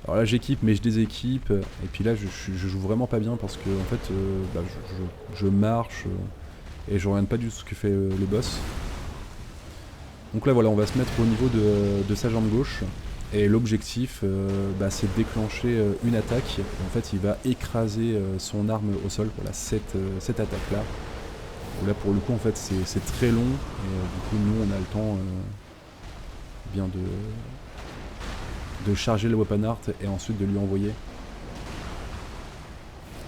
Alors là, j'équipe, mais je déséquipe. Et puis là, je joue vraiment pas bien parce que en fait, je marche et je regarde pas du tout ce que fait le boss. Donc là, voilà, on va se mettre au niveau de sa jambe gauche. Et l'objectif, c'est de déclencher une attaque. En fait, il va écraser son arme au sol. Voilà, cette attaque-là. Là, pour le coup, en fait, c'est très long. Et du coup, nous, on a le temps bien de charger le weapon art et ensuite de lui envoyer.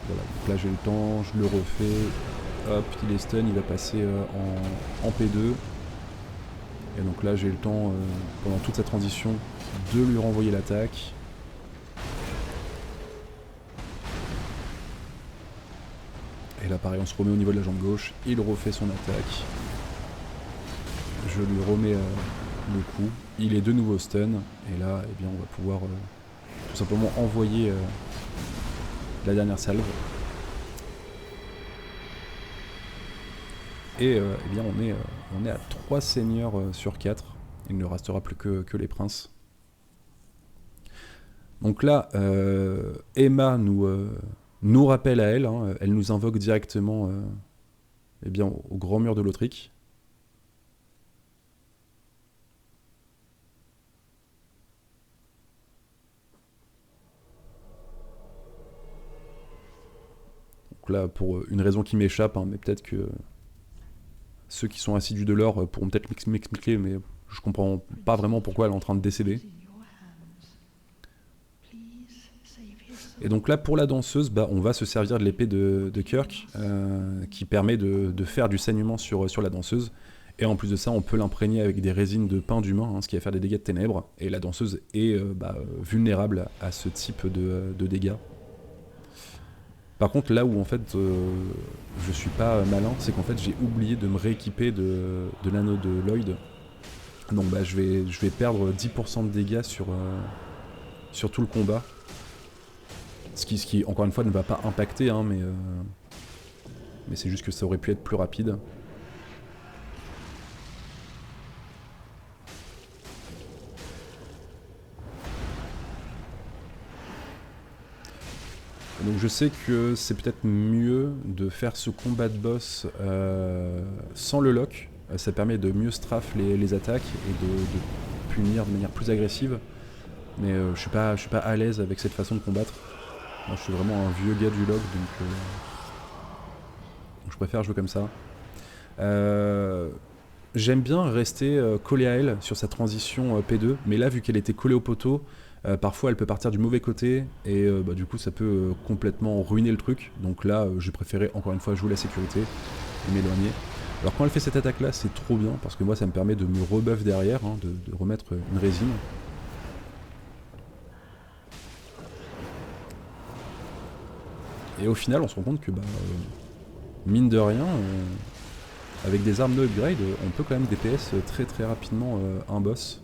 Voilà, donc là, j'ai le temps, je le refais. Hop, il est stun, il va passer en P2. Et donc là, j'ai le temps, pendant toute sa transition, de lui renvoyer l'attaque. Et là, pareil, on se remet au niveau de la jambe gauche. Il refait son attaque. Je lui remets le coup. Il est de nouveau stun. Et là, eh bien, on va pouvoir tout simplement envoyer la dernière salve. Et eh bien, on est à 3 seigneurs sur 4. Il ne restera plus que les princes. Donc là, Emma nous rappelle à elle, hein, elle nous invoque directement eh bien, au grand mur de l'Autrique. Donc là, pour une raison qui m'échappe, hein, mais peut-être que ceux qui sont assidus de l'or pourront peut-être m'expliquer, mais je comprends pas vraiment pourquoi elle est en train de décéder. Et donc là, pour la danseuse, on va se servir de l'épée de Kirk, qui permet de faire du saignement sur la danseuse. Et en plus de ça, on peut l'imprégner avec des résines de pain d'humain, ce qui va faire des dégâts de ténèbres. Et la danseuse est vulnérable à ce type de dégâts. Par contre, là où en fait je suis pas malin, c'est qu'en fait j'ai oublié de me rééquiper de l'anneau de Lloyd. Donc je vais perdre 10% de dégâts sur tout le combat. Ce qui, encore une fois, ne va pas impacter, hein, mais c'est juste que ça aurait pu être plus rapide. Donc je sais que c'est peut-être mieux de faire ce combat de boss sans le lock. Ça permet de mieux strafe les attaques et de punir de manière plus agressive. Mais je suis pas à l'aise avec cette façon de combattre. Moi, je suis vraiment un vieux gars du log, donc je préfère jouer comme ça. J'aime bien rester collé à elle sur sa transition P2, mais là, vu qu'elle était collée au poteau, parfois elle peut partir du mauvais côté, et du coup ça peut complètement ruiner le truc. Donc là, j'ai préféré encore une fois jouer la sécurité et m'éloigner. Alors quand elle fait cette attaque là, c'est trop bien, parce que moi ça me permet de me rebuff derrière, hein, de remettre une résine. Et au final, on se rend compte que, mine de rien, avec des armes de upgrade, on peut quand même DPS très très rapidement un boss.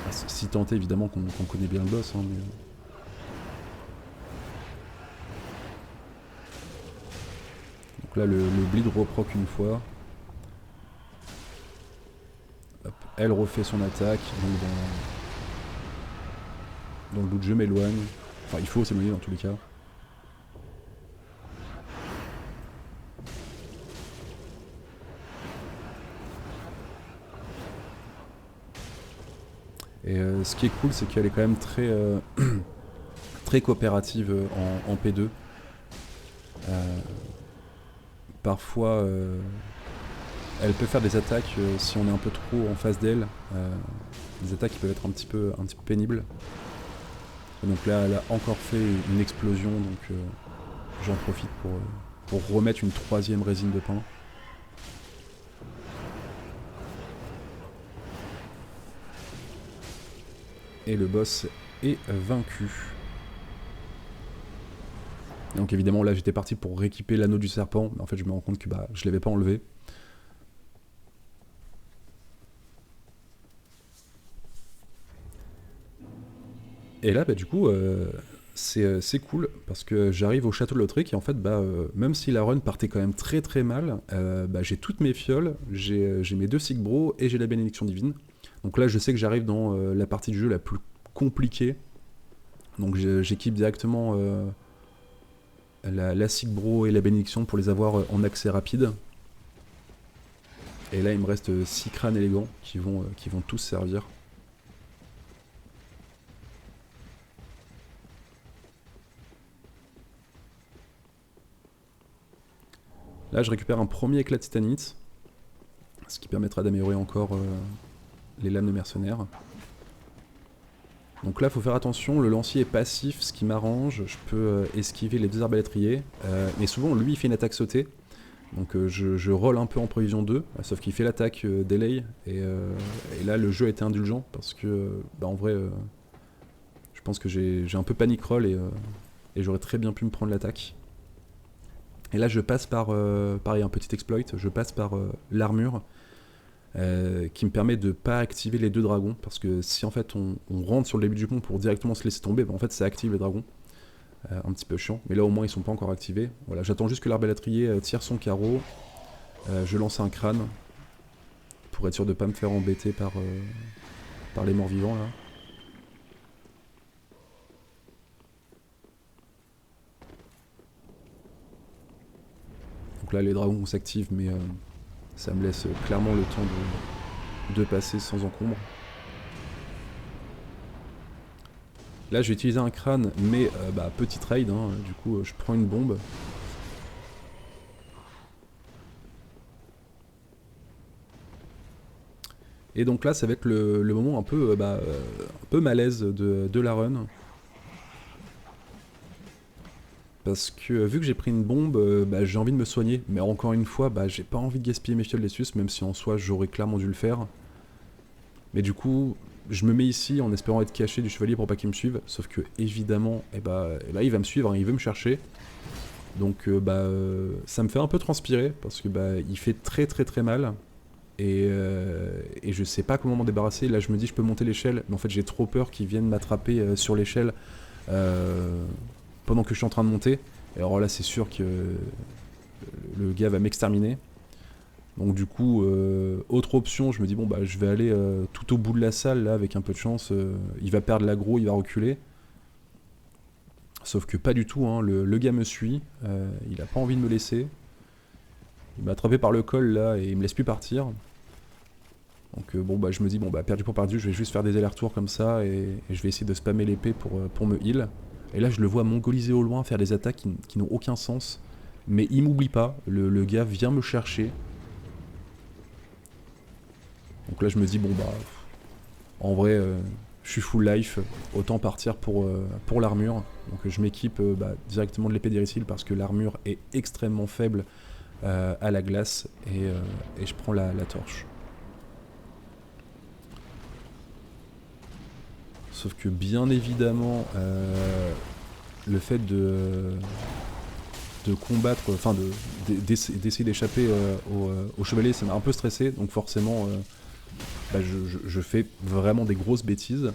Enfin, si tant est évidemment qu'on connaît bien le boss. Hein, mais... Donc là, le bleed reproc une fois. Hop, elle refait son attaque. Donc dans le doute, je m'éloigne. Enfin, il faut s'éloigner dans tous les cas. Et ce qui est cool, c'est qu'elle est quand même très, très coopérative en P2. Parfois, elle peut faire des attaques si on est un peu trop en face d'elle. Des attaques qui peuvent être un petit peu pénibles. Et donc là, elle a encore fait une explosion, donc j'en profite pour remettre une 3e résine de pain. Et le boss est vaincu. Donc évidemment là j'étais parti pour rééquiper l'anneau du serpent, mais en fait je me rends compte que je l'avais pas enlevé. Et là du coup c'est cool parce que j'arrive au château de Lautrec et en fait même si la run partait quand même très très mal, j'ai toutes mes fioles, j'ai mes 2 Sigbro et j'ai la bénédiction divine. Donc là je sais que j'arrive dans la partie du jeu la plus compliquée. Donc j'équipe directement la Sigbro et la bénédiction pour les avoir en accès rapide. Et là il me reste 6 crânes élégants qui vont tous servir. Là je récupère un premier éclat de titanite, ce qui permettra d'améliorer encore les lames de mercenaires. Donc là, il faut faire attention, le lancier est passif, ce qui m'arrange. Je peux esquiver les 2 arbalétriers. Mais souvent, lui, il fait une attaque sautée. Donc je roll un peu en prévision 2, sauf qu'il fait l'attaque delay. Et là, le jeu a été indulgent parce que, en vrai, je pense que j'ai un peu panic roll et j'aurais très bien pu me prendre l'attaque. Et là, je passe par, pareil, un petit exploit, je passe par l'armure. Qui me permet de pas activer les 2 dragons, parce que si en fait on rentre sur le début du pont pour directement se laisser tomber, en fait ça active les dragons. Un petit peu chiant, mais là au moins ils sont pas encore activés. Voilà, j'attends juste que l'arbalétrier tire son carreau, je lance un crâne, pour être sûr de pas me faire embêter par les morts vivants là. Donc là les dragons s'activent, mais ça me laisse clairement le temps de passer sans encombre. Là je vais utiliser un crâne, mais petit trade, hein, du coup je prends une bombe. Et donc là ça va être le moment un peu malaise de la run. Parce que vu que j'ai pris une bombe, j'ai envie de me soigner. Mais encore une fois, j'ai pas envie de gaspiller mes fioles d'Essus, même si en soi j'aurais clairement dû le faire. Mais du coup, je me mets ici en espérant être caché du chevalier pour pas qu'il me suive. Sauf que évidemment, là il va me suivre, hein, il veut me chercher. Donc ça me fait un peu transpirer, parce que il fait très très très mal. Et je sais pas comment m'en débarrasser. Là je me dis je peux monter l'échelle, mais en fait j'ai trop peur qu'ils viennent m'attraper sur l'échelle. Pendant que je suis en train de monter. Et alors là c'est sûr que le gars va m'exterminer. Donc du coup, autre option, je me dis bon je vais aller tout au bout de la salle là avec un peu de chance. Il va perdre l'aggro, il va reculer. Sauf que pas du tout, hein, le gars me suit, il a pas envie de me laisser. Il m'a attrapé par le col là et il me laisse plus partir. Donc je me dis perdu pour perdu, je vais juste faire des allers-retours comme ça et je vais essayer de spammer l'épée pour me heal. Et là je le vois mongoliser au loin, faire des attaques qui n'ont aucun sens. Mais il m'oublie pas, le gars vient me chercher. Donc là je me dis en vrai je suis full life, autant partir pour l'armure. Donc je m'équipe directement de l'épée d'Irithil parce que l'armure est extrêmement faible à la glace et je prends la torche. Sauf que bien évidemment, le fait de combattre, enfin d'essayer d'échapper au chevalier, ça m'a un peu stressé, donc forcément je fais vraiment des grosses bêtises.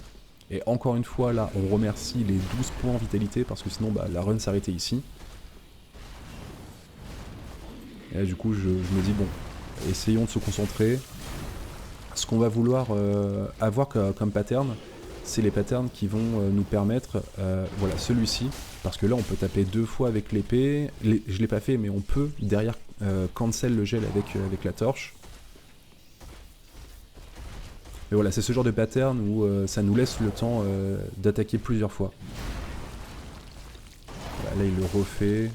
Et encore une fois là, on remercie les 12 points vitalité, parce que sinon la run s'arrêtait ici. Et là du coup je me dis essayons de se concentrer. Ce qu'on va vouloir avoir comme pattern, c'est les patterns qui vont nous permettre, voilà celui-ci, parce que là on peut taper 2 fois avec l'épée, je l'ai pas fait mais on peut derrière cancel le gel avec la torche. Mais voilà, c'est ce genre de pattern où ça nous laisse le temps d'attaquer plusieurs fois. Voilà, là il le refait.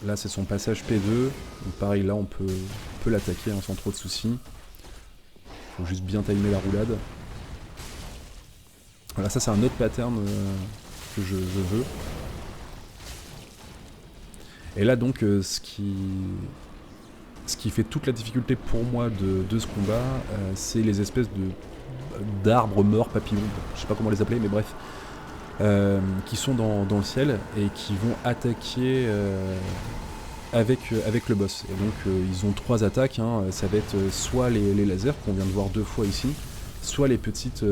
Là c'est son passage P2, donc pareil là on peut l'attaquer hein, sans trop de soucis. Faut juste bien timer la roulade. Voilà, ça c'est un autre pattern que je veux. Et là donc ce qui fait toute la difficulté pour moi de ce combat, c'est les espèces d'arbres morts, papillons, je sais pas comment les appeler, mais bref, qui sont dans le ciel et qui vont attaquer avec le boss. Et donc ils ont 3 attaques, hein. Ça va être soit les lasers qu'on vient de voir 2 fois ici, soit les petites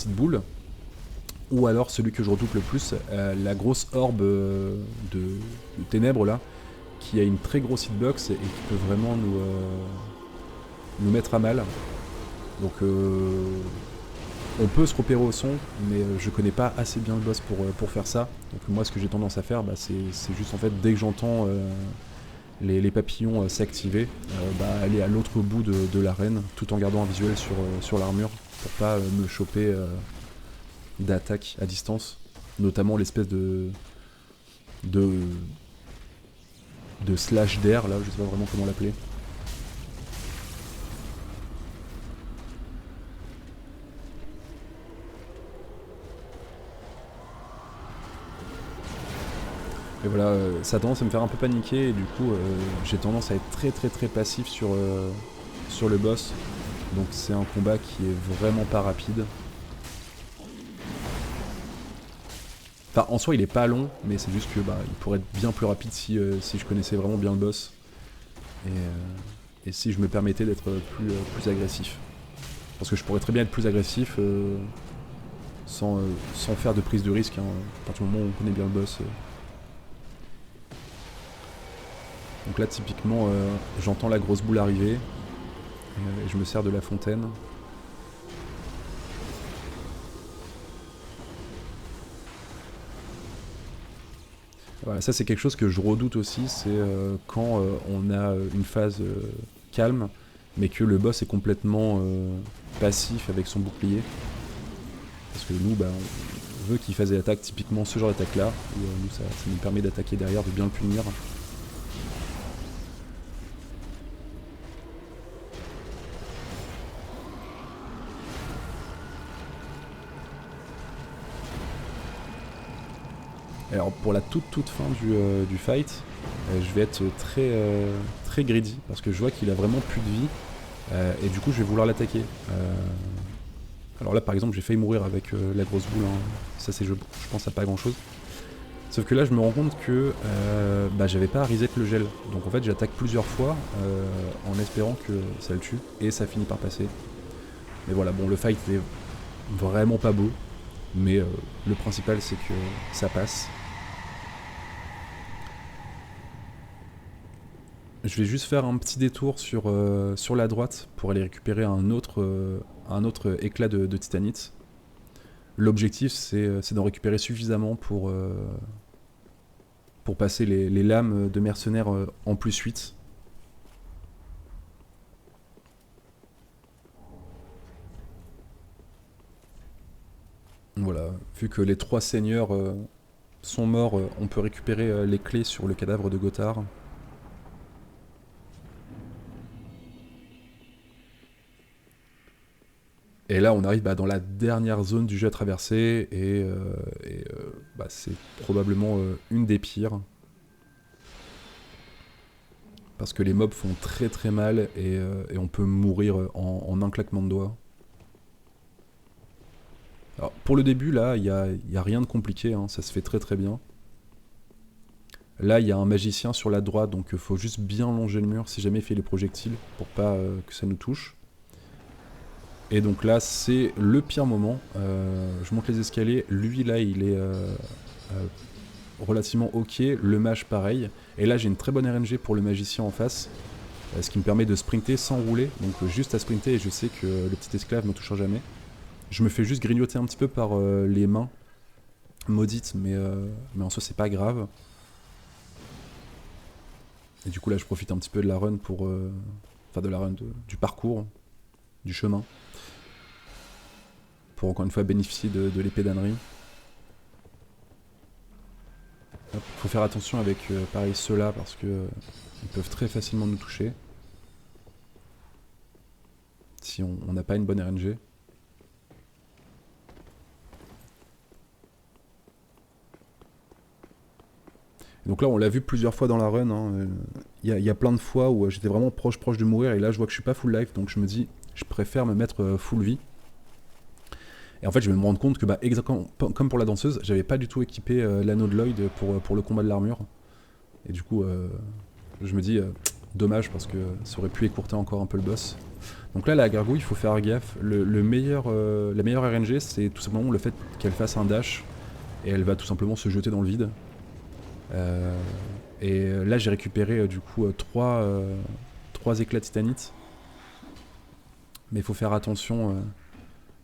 boules, ou alors celui que je redoute le plus, la grosse orbe de ténèbres là, qui a une très grosse hitbox et qui peut vraiment nous mettre à mal. Donc on peut se repérer au son, mais je connais pas assez bien le boss pour faire ça. Donc moi ce que j'ai tendance à faire, c'est juste en fait dès que j'entends les papillons s'activer, aller à l'autre bout de l'arène, tout en gardant un visuel sur l'armure, pour pas me choper d'attaque à distance, notamment l'espèce de slash d'air là, je sais pas vraiment comment l'appeler. Et voilà, ça a tendance à me faire un peu paniquer et du coup j'ai tendance à être très passif sur le boss. Donc c'est un combat qui est vraiment pas rapide. Enfin en soi il est pas long, mais c'est juste que il pourrait être bien plus rapide si je connaissais vraiment bien le boss. Et si je me permettais d'être plus agressif. Parce que je pourrais très bien être plus agressif sans faire de prise de risque, hein, à partir du moment où on connaît bien le boss. Donc là typiquement j'entends la grosse boule arriver et je me sers de la fontaine. Voilà, ça c'est quelque chose que je redoute aussi, c'est quand on a une phase calme mais que le boss est complètement passif avec son bouclier. Parce que nous on veut qu'il fasse des attaques, typiquement ce genre d'attaque là, où nous ça nous permet d'attaquer derrière, de bien le punir. Alors pour la toute fin du fight, je vais être très greedy parce que je vois qu'il a vraiment plus de vie et du coup je vais vouloir l'attaquer. Alors là par exemple j'ai failli mourir avec la grosse boule, hein. Ça c'est je pense à pas grand chose. Sauf que là je me rends compte que j'avais pas à reset le gel. Donc en fait j'attaque plusieurs fois en espérant que ça le tue et ça finit par passer. Mais voilà, bon le fight est vraiment pas beau, mais le principal c'est que ça passe. Je vais juste faire un petit détour sur la droite pour aller récupérer un autre éclat de titanite. L'objectif c'est d'en récupérer suffisamment pour passer les lames de mercenaires en +8. Voilà, vu que les 3 seigneurs sont morts, on peut récupérer les clés sur le cadavre de Gothard. Et là on arrive dans la dernière zone du jeu à traverser et c'est probablement une des pires. Parce que les mobs font très mal et on peut mourir en un claquement de doigts. Alors pour le début là, il y a rien de compliqué, hein, ça se fait très bien. Là il y a un magicien sur la droite, donc faut juste bien longer le mur si jamais il fait les projectiles pour pas que ça nous touche. Et donc là c'est le pire moment, je monte les escaliers, lui là il est relativement ok, le mage pareil, et là j'ai une très bonne RNG pour le magicien en face, ce qui me permet de sprinter sans rouler, donc juste à sprinter et je sais que le petit esclave ne me touchera jamais. Je me fais juste grignoter un petit peu par les mains maudites, mais en soi c'est pas grave. Et du coup là je profite un petit peu de la run pour... Enfin de la run, du parcours, du chemin, pour encore une fois bénéficier de l'épée d'ânerie. Faut faire attention avec pareil ceux-là parce que ils peuvent très facilement nous toucher si on n'a pas une bonne RNG. Donc là, on l'a vu plusieurs fois dans la run. Il y a plein de fois où j'étais vraiment proche de mourir, et là, je vois que je suis pas full life, donc je me dis, je préfère me mettre full vie. Et en fait, je vais me rendre compte que, exactement comme pour la danseuse, j'avais pas du tout équipé l'anneau de Lloyd pour le combat de l'armure. Et du coup, je me dis, dommage, parce que ça aurait pu écourter encore un peu le boss. Donc là, la gargouille, il faut faire gaffe. La meilleure RNG, c'est tout simplement le fait qu'elle fasse un dash, et elle va tout simplement se jeter dans le vide. Et là j'ai récupéré du coup 3 éclats de titanite. Mais il faut faire attention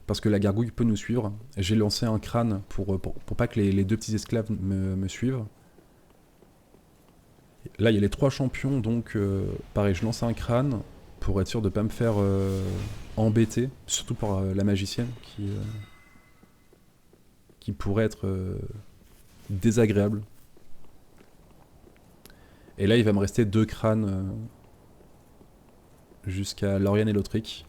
parce que la gargouille peut nous suivre. J'ai lancé un crâne pour pas que les deux petits esclaves me suivent. Là il y a les 3 champions, donc pareil, je lance un crâne pour être sûr de ne pas me faire embêter, surtout par la magicienne qui pourrait être désagréable. Et là, il va me rester 2 crânes jusqu'à Lauriane et Lothric.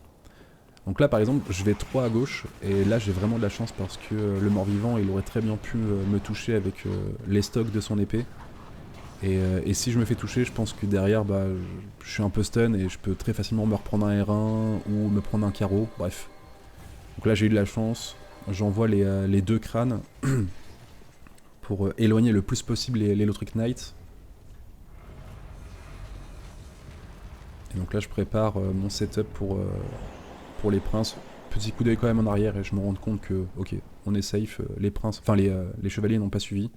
Donc là, par exemple, je vais 3 à gauche, et là, j'ai vraiment de la chance parce que le mort-vivant, il aurait très bien pu me toucher avec les stocks de son épée. Et si je me fais toucher, je pense que derrière, je suis un peu stun et je peux très facilement me reprendre un R1 ou me prendre un carreau, bref. Donc là, j'ai eu de la chance. J'envoie les 2 crânes pour éloigner le plus possible les Lothric Knights. Et donc là, je prépare mon setup pour les princes. Petit coup d'œil quand même en arrière et je me rends compte que, ok, on est safe. Les princes, enfin les chevaliers n'ont pas suivi.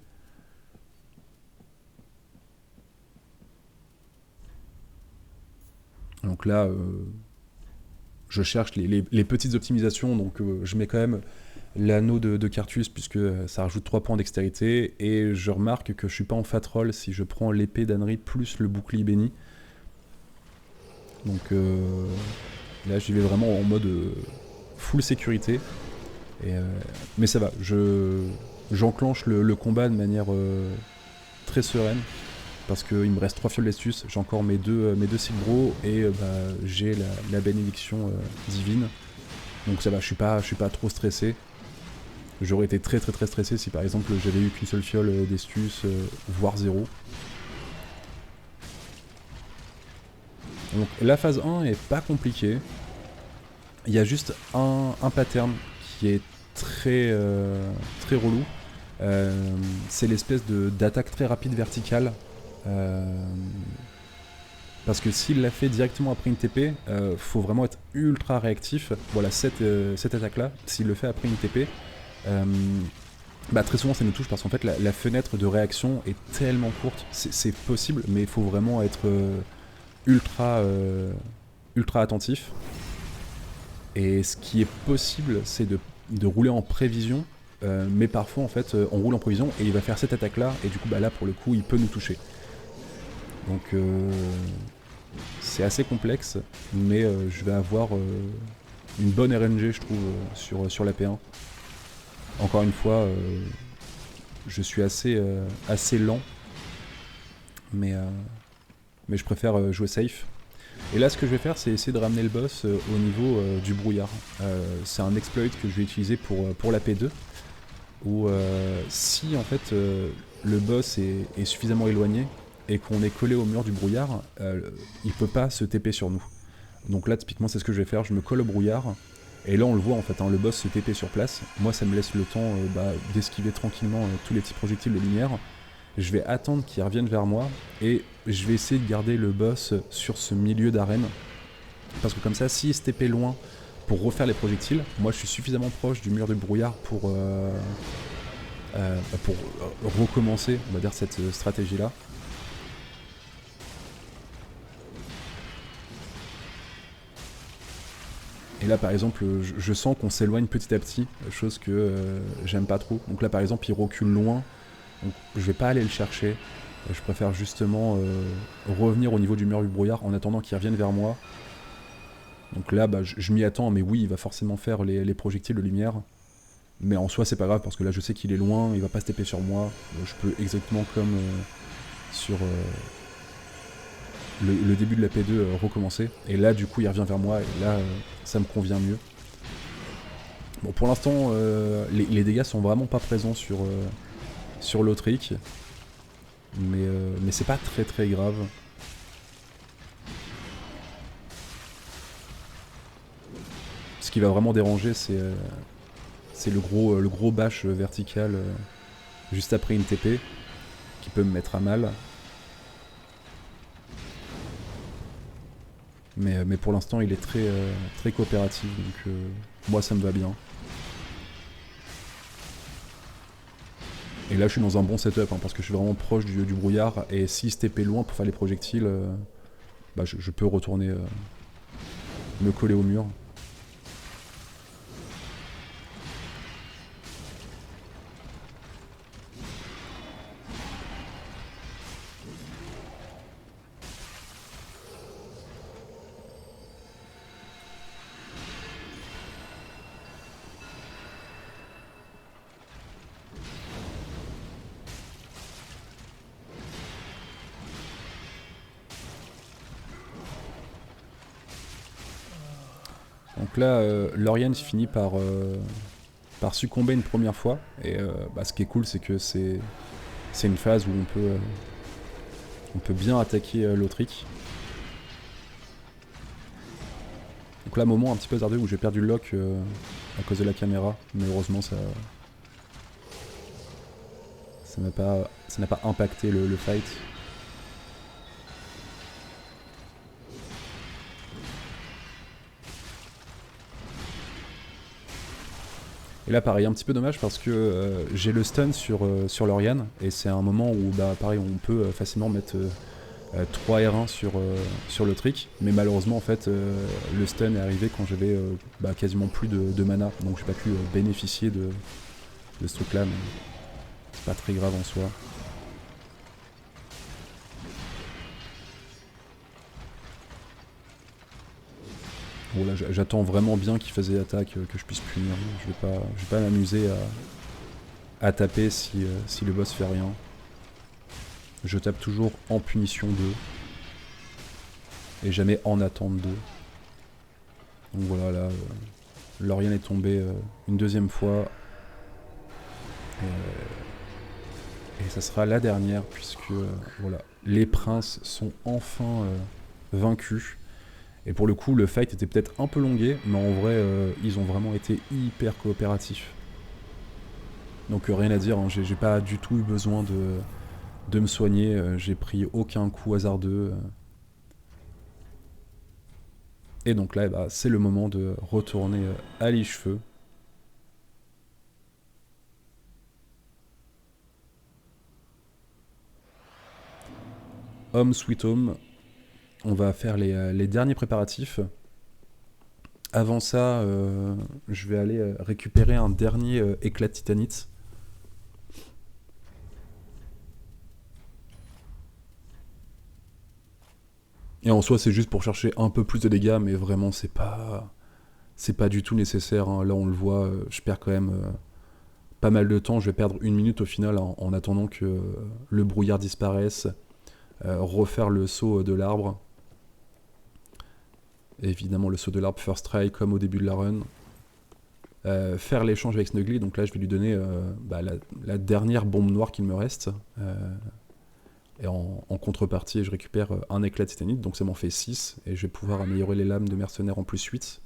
Donc là, je cherche les petites optimisations. Donc je mets quand même l'anneau de Cartus puisque ça rajoute 3 points d'extérité. Et je remarque que je suis pas en fat roll si je prends l'épée d'Anri plus le bouclier béni. Donc là, j'y vais vraiment en mode full sécurité. Mais ça va, j'enclenche le combat de manière très sereine. Parce qu'il me reste 3 fioles d'estus, j'ai encore mes deux Silbro et j'ai la bénédiction divine. Donc ça va, je suis pas trop stressé. J'aurais été très stressé si par exemple j'avais eu qu'une seule fiole d'estus, voire 0. Donc la phase 1 est pas compliquée. Il y a juste un pattern qui est très relou. C'est l'espèce d'attaque très rapide verticale. Parce que s'il l'a fait directement après une TP, faut vraiment être ultra réactif. Voilà, cette attaque là, s'il le fait après une TP, très souvent ça nous touche parce qu'en fait la fenêtre de réaction est tellement courte. C'est possible, mais il faut vraiment être ultra attentif. Et ce qui est possible, c'est de rouler en prévision. Mais parfois en fait on roule en prévision et il va faire cette attaque là et du coup là pour le coup il peut nous toucher. Donc c'est assez complexe, mais je vais avoir une bonne RNG je trouve sur la P1. Encore une fois, je suis assez lent, mais je préfère jouer safe. Et là ce que je vais faire c'est essayer de ramener le boss au niveau du brouillard. C'est un exploit que je vais utiliser pour la P2, où si en fait le boss est suffisamment éloigné, et qu'on est collé au mur du brouillard, il peut pas se TP sur nous. Donc là typiquement c'est ce que je vais faire, je me colle au brouillard, et là on le voit en fait, le boss se TP sur place. Moi ça me laisse le temps d'esquiver tranquillement tous les petits projectiles de lumière. Je vais attendre qu'il revienne vers moi, et je vais essayer de garder le boss sur ce milieu d'arène, parce que comme ça s'il se TP loin pour refaire les projectiles, moi je suis suffisamment proche du mur du brouillard pour recommencer on va dire cette stratégie là. Et là par exemple je sens qu'on s'éloigne petit à petit, chose que j'aime pas trop. Donc là par exemple il recule loin, donc je vais pas aller le chercher. Je préfère justement revenir au niveau du mur du brouillard en attendant qu'il revienne vers moi. Donc là je m'y attends, mais oui il va forcément faire les projectiles de lumière. Mais en soi, c'est pas grave parce que là, je sais qu'il est loin, il va pas se taper sur moi. Je peux exactement comme sur le début de la P2 recommencer. Et là, du coup, il revient vers moi et là, ça me convient mieux. Bon, pour l'instant, les dégâts sont vraiment pas présents sur l'Autric. Mais c'est pas très très grave. Ce qui va vraiment déranger, c'est le gros bash vertical juste après une TP qui peut me mettre à mal. Mais pour l'instant, il est très coopératif, donc moi ça me va bien. Et là, je suis dans un bon setup, hein, parce que je suis vraiment proche du brouillard, et s'il se TP loin pour faire les projectiles, bah, je peux retourner me coller au mur. Donc là, Lauriane finit par succomber une première fois, et bah, ce qui est cool, c'est que c'est une phase où on peut bien attaquer l'Autric. Donc là, moment un petit peu hasardeux où j'ai perdu le lock à cause de la caméra, mais heureusement ça n'a pas impacté le fight. Et là pareil, un petit peu dommage parce que j'ai le stun sur Lauriane, et c'est un moment où bah, pareil, on peut facilement mettre 3 R1 sur le trick, mais malheureusement en fait le stun est arrivé quand j'avais bah, quasiment plus de mana, donc j'ai pas pu bénéficier de ce truc là, mais c'est pas très grave en soi. Bon là j'attends vraiment bien qu'il fasse des attaques que je puisse punir. Je vais pas m'amuser à taper si le boss fait rien. Je tape toujours en punition 2 et jamais en attente 2. Donc voilà, là Lauriane est tombée une deuxième fois et ça sera la dernière puisque voilà, les princes sont enfin vaincus. Et pour le coup, le fight était peut-être un peu longué, mais en vrai, ils ont vraiment été hyper coopératifs. Donc rien à dire, hein, j'ai pas du tout eu besoin de me soigner, j'ai pris aucun coup hasardeux. Et donc là, bah, c'est le moment de retourner à Lichefeu. Home sweet home, on va faire les derniers préparatifs. Avant ça, je vais aller récupérer un dernier éclat de titanite. Et en soi, c'est juste pour chercher un peu plus de dégâts, mais vraiment, c'est pas du tout nécessaire. Hein. Là, on le voit, je perds quand même pas mal de temps. Je vais perdre 1 minute au final en attendant que le brouillard disparaisse, refaire le saut de l'arbre. Évidemment, le saut de l'arbre first try comme au début de la run. Faire l'échange avec Snuggly, donc là je vais lui donner bah, la dernière bombe noire qu'il me reste. Et en contrepartie, je récupère un éclat de titanite, donc ça m'en fait 6, et je vais pouvoir améliorer les lames de mercenaires en plus 8.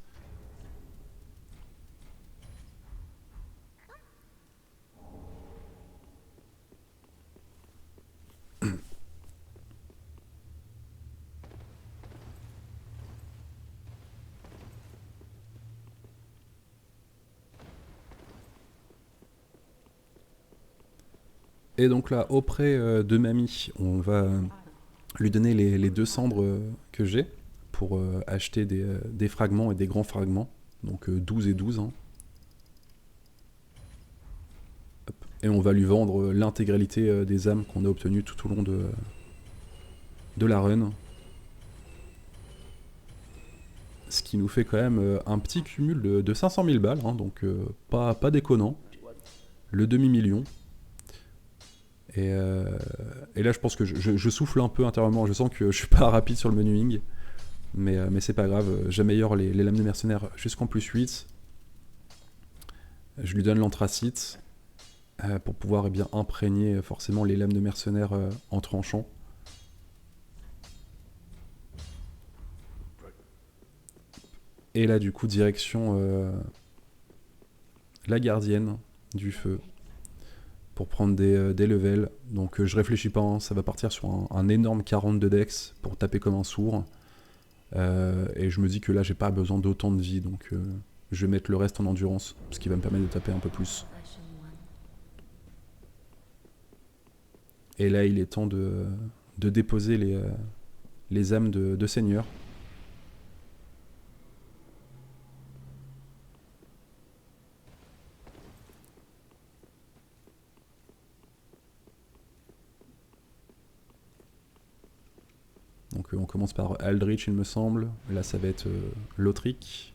Et donc là, auprès de Mamie, on va lui donner les 2 cendres que j'ai pour acheter des fragments et des grands fragments. Donc 12 et 12. Hein. Et on va lui vendre l'intégralité des âmes qu'on a obtenues tout au long de la run. Ce qui nous fait quand même un petit cumul de 500 000 balles, hein, donc pas déconnant. Le demi-million. Et là, je pense que je souffle un peu intérieurement. Je sens que je suis pas rapide sur le menuing. Mais c'est pas grave. J'améliore les lames de mercenaires jusqu'en +8. Je lui donne l'anthracite pour pouvoir bien imprégner forcément les lames de mercenaires en tranchant. Et là, du coup, direction la gardienne du feu pour prendre des levels. Donc je réfléchis pas, hein, ça va partir sur un énorme 40 de dex pour taper comme un sourd. Et je me dis que là, j'ai pas besoin d'autant de vie, donc je vais mettre le reste en endurance, ce qui va me permettre de taper un peu plus. Et là, il est temps de déposer les âmes de seigneur. Donc on commence par Aldrich, il me semble. Là, ça va être Lothric.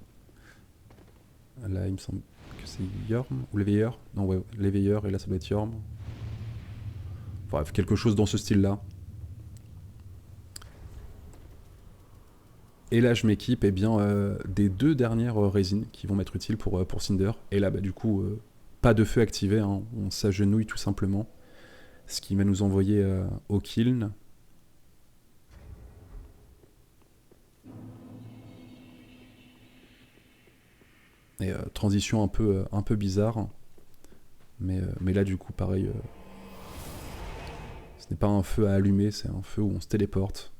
Là, il me semble que c'est Yorm ou l'éveilleur. Non, ouais, l'éveilleur, et là, ça doit être Yorm. Bref, quelque chose dans ce style-là. Et là, je m'équipe des 2 dernières résines qui vont m'être utiles pour Cinder. Et là, bah, du coup, pas de feu activé, hein. On s'agenouille tout simplement. Ce qui va nous envoyer au kiln. Et transition un peu bizarre. Mais là, du coup, pareil, ce n'est pas un feu à allumer, c'est un feu où on se téléporte.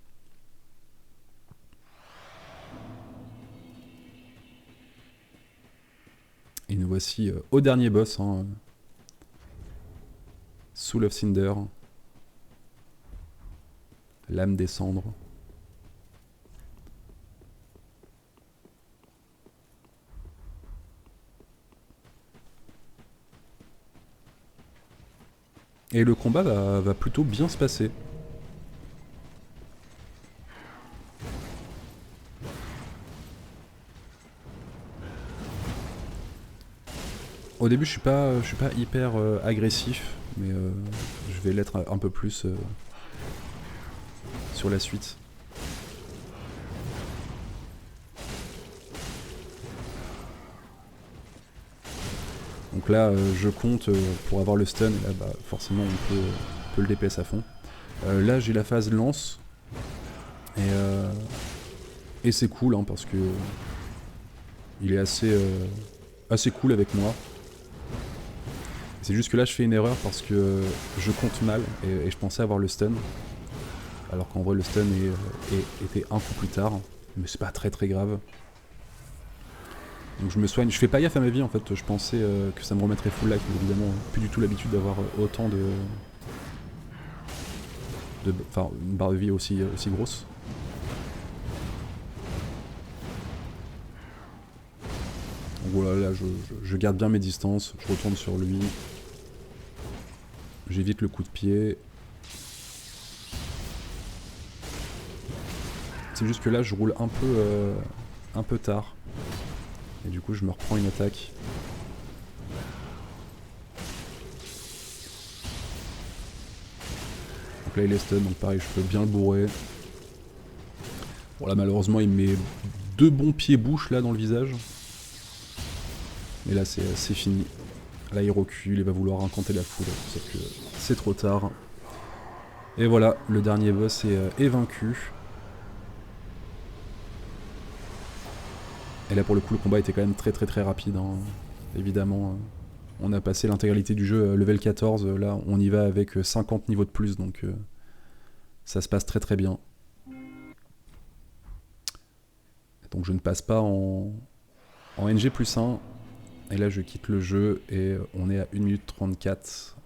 Et nous voici au dernier boss, hein, Soul of Cinder. L'âme des cendres. Et le combat va plutôt bien se passer. Au début, je suis pas hyper agressif, mais je vais l'être un peu plus sur la suite. Donc là, je compte pour avoir le stun, et là, bah, forcément, on peut le DPS à fond. Là, j'ai la phase lance, et c'est cool, hein, parce que il est assez cool avec moi. C'est juste que là, je fais une erreur parce que je compte mal, et je pensais avoir le stun. Alors qu'en vrai, le stun était un coup plus tard, mais c'est pas très grave. Donc je me soigne, je fais pas gaffe à ma vie en fait, je pensais que ça me remettrait full life, mais évidemment plus du tout l'habitude d'avoir autant enfin une barre de vie aussi grosse. Donc voilà, là je garde bien mes distances, je retourne sur lui, j'évite le coup de pied. C'est juste que là je roule un peu tard, et du coup je me reprends une attaque. Donc là il est stun, donc pareil je peux bien le bourrer. Bon là malheureusement il me met 2 bons pieds-bouches là dans le visage. Et là c'est fini. Là il recule, il va vouloir incanter la foudre, sauf que c'est trop tard. Et voilà, le dernier boss est vaincu. Et là pour le coup le combat était quand même très rapide, hein. Évidemment. On a passé l'intégralité du jeu level 14, là on y va avec 50 niveaux de plus, donc ça se passe très bien. Donc je ne passe pas en NG+1, et là je quitte le jeu et on est à 1 minute 34,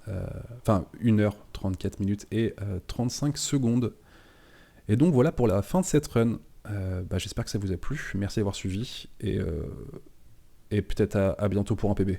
enfin 1h34 minutes et 35 secondes. Et donc voilà pour la fin de cette run. J'espère que ça vous a plu, merci d'avoir suivi, et peut-être à bientôt pour un PB.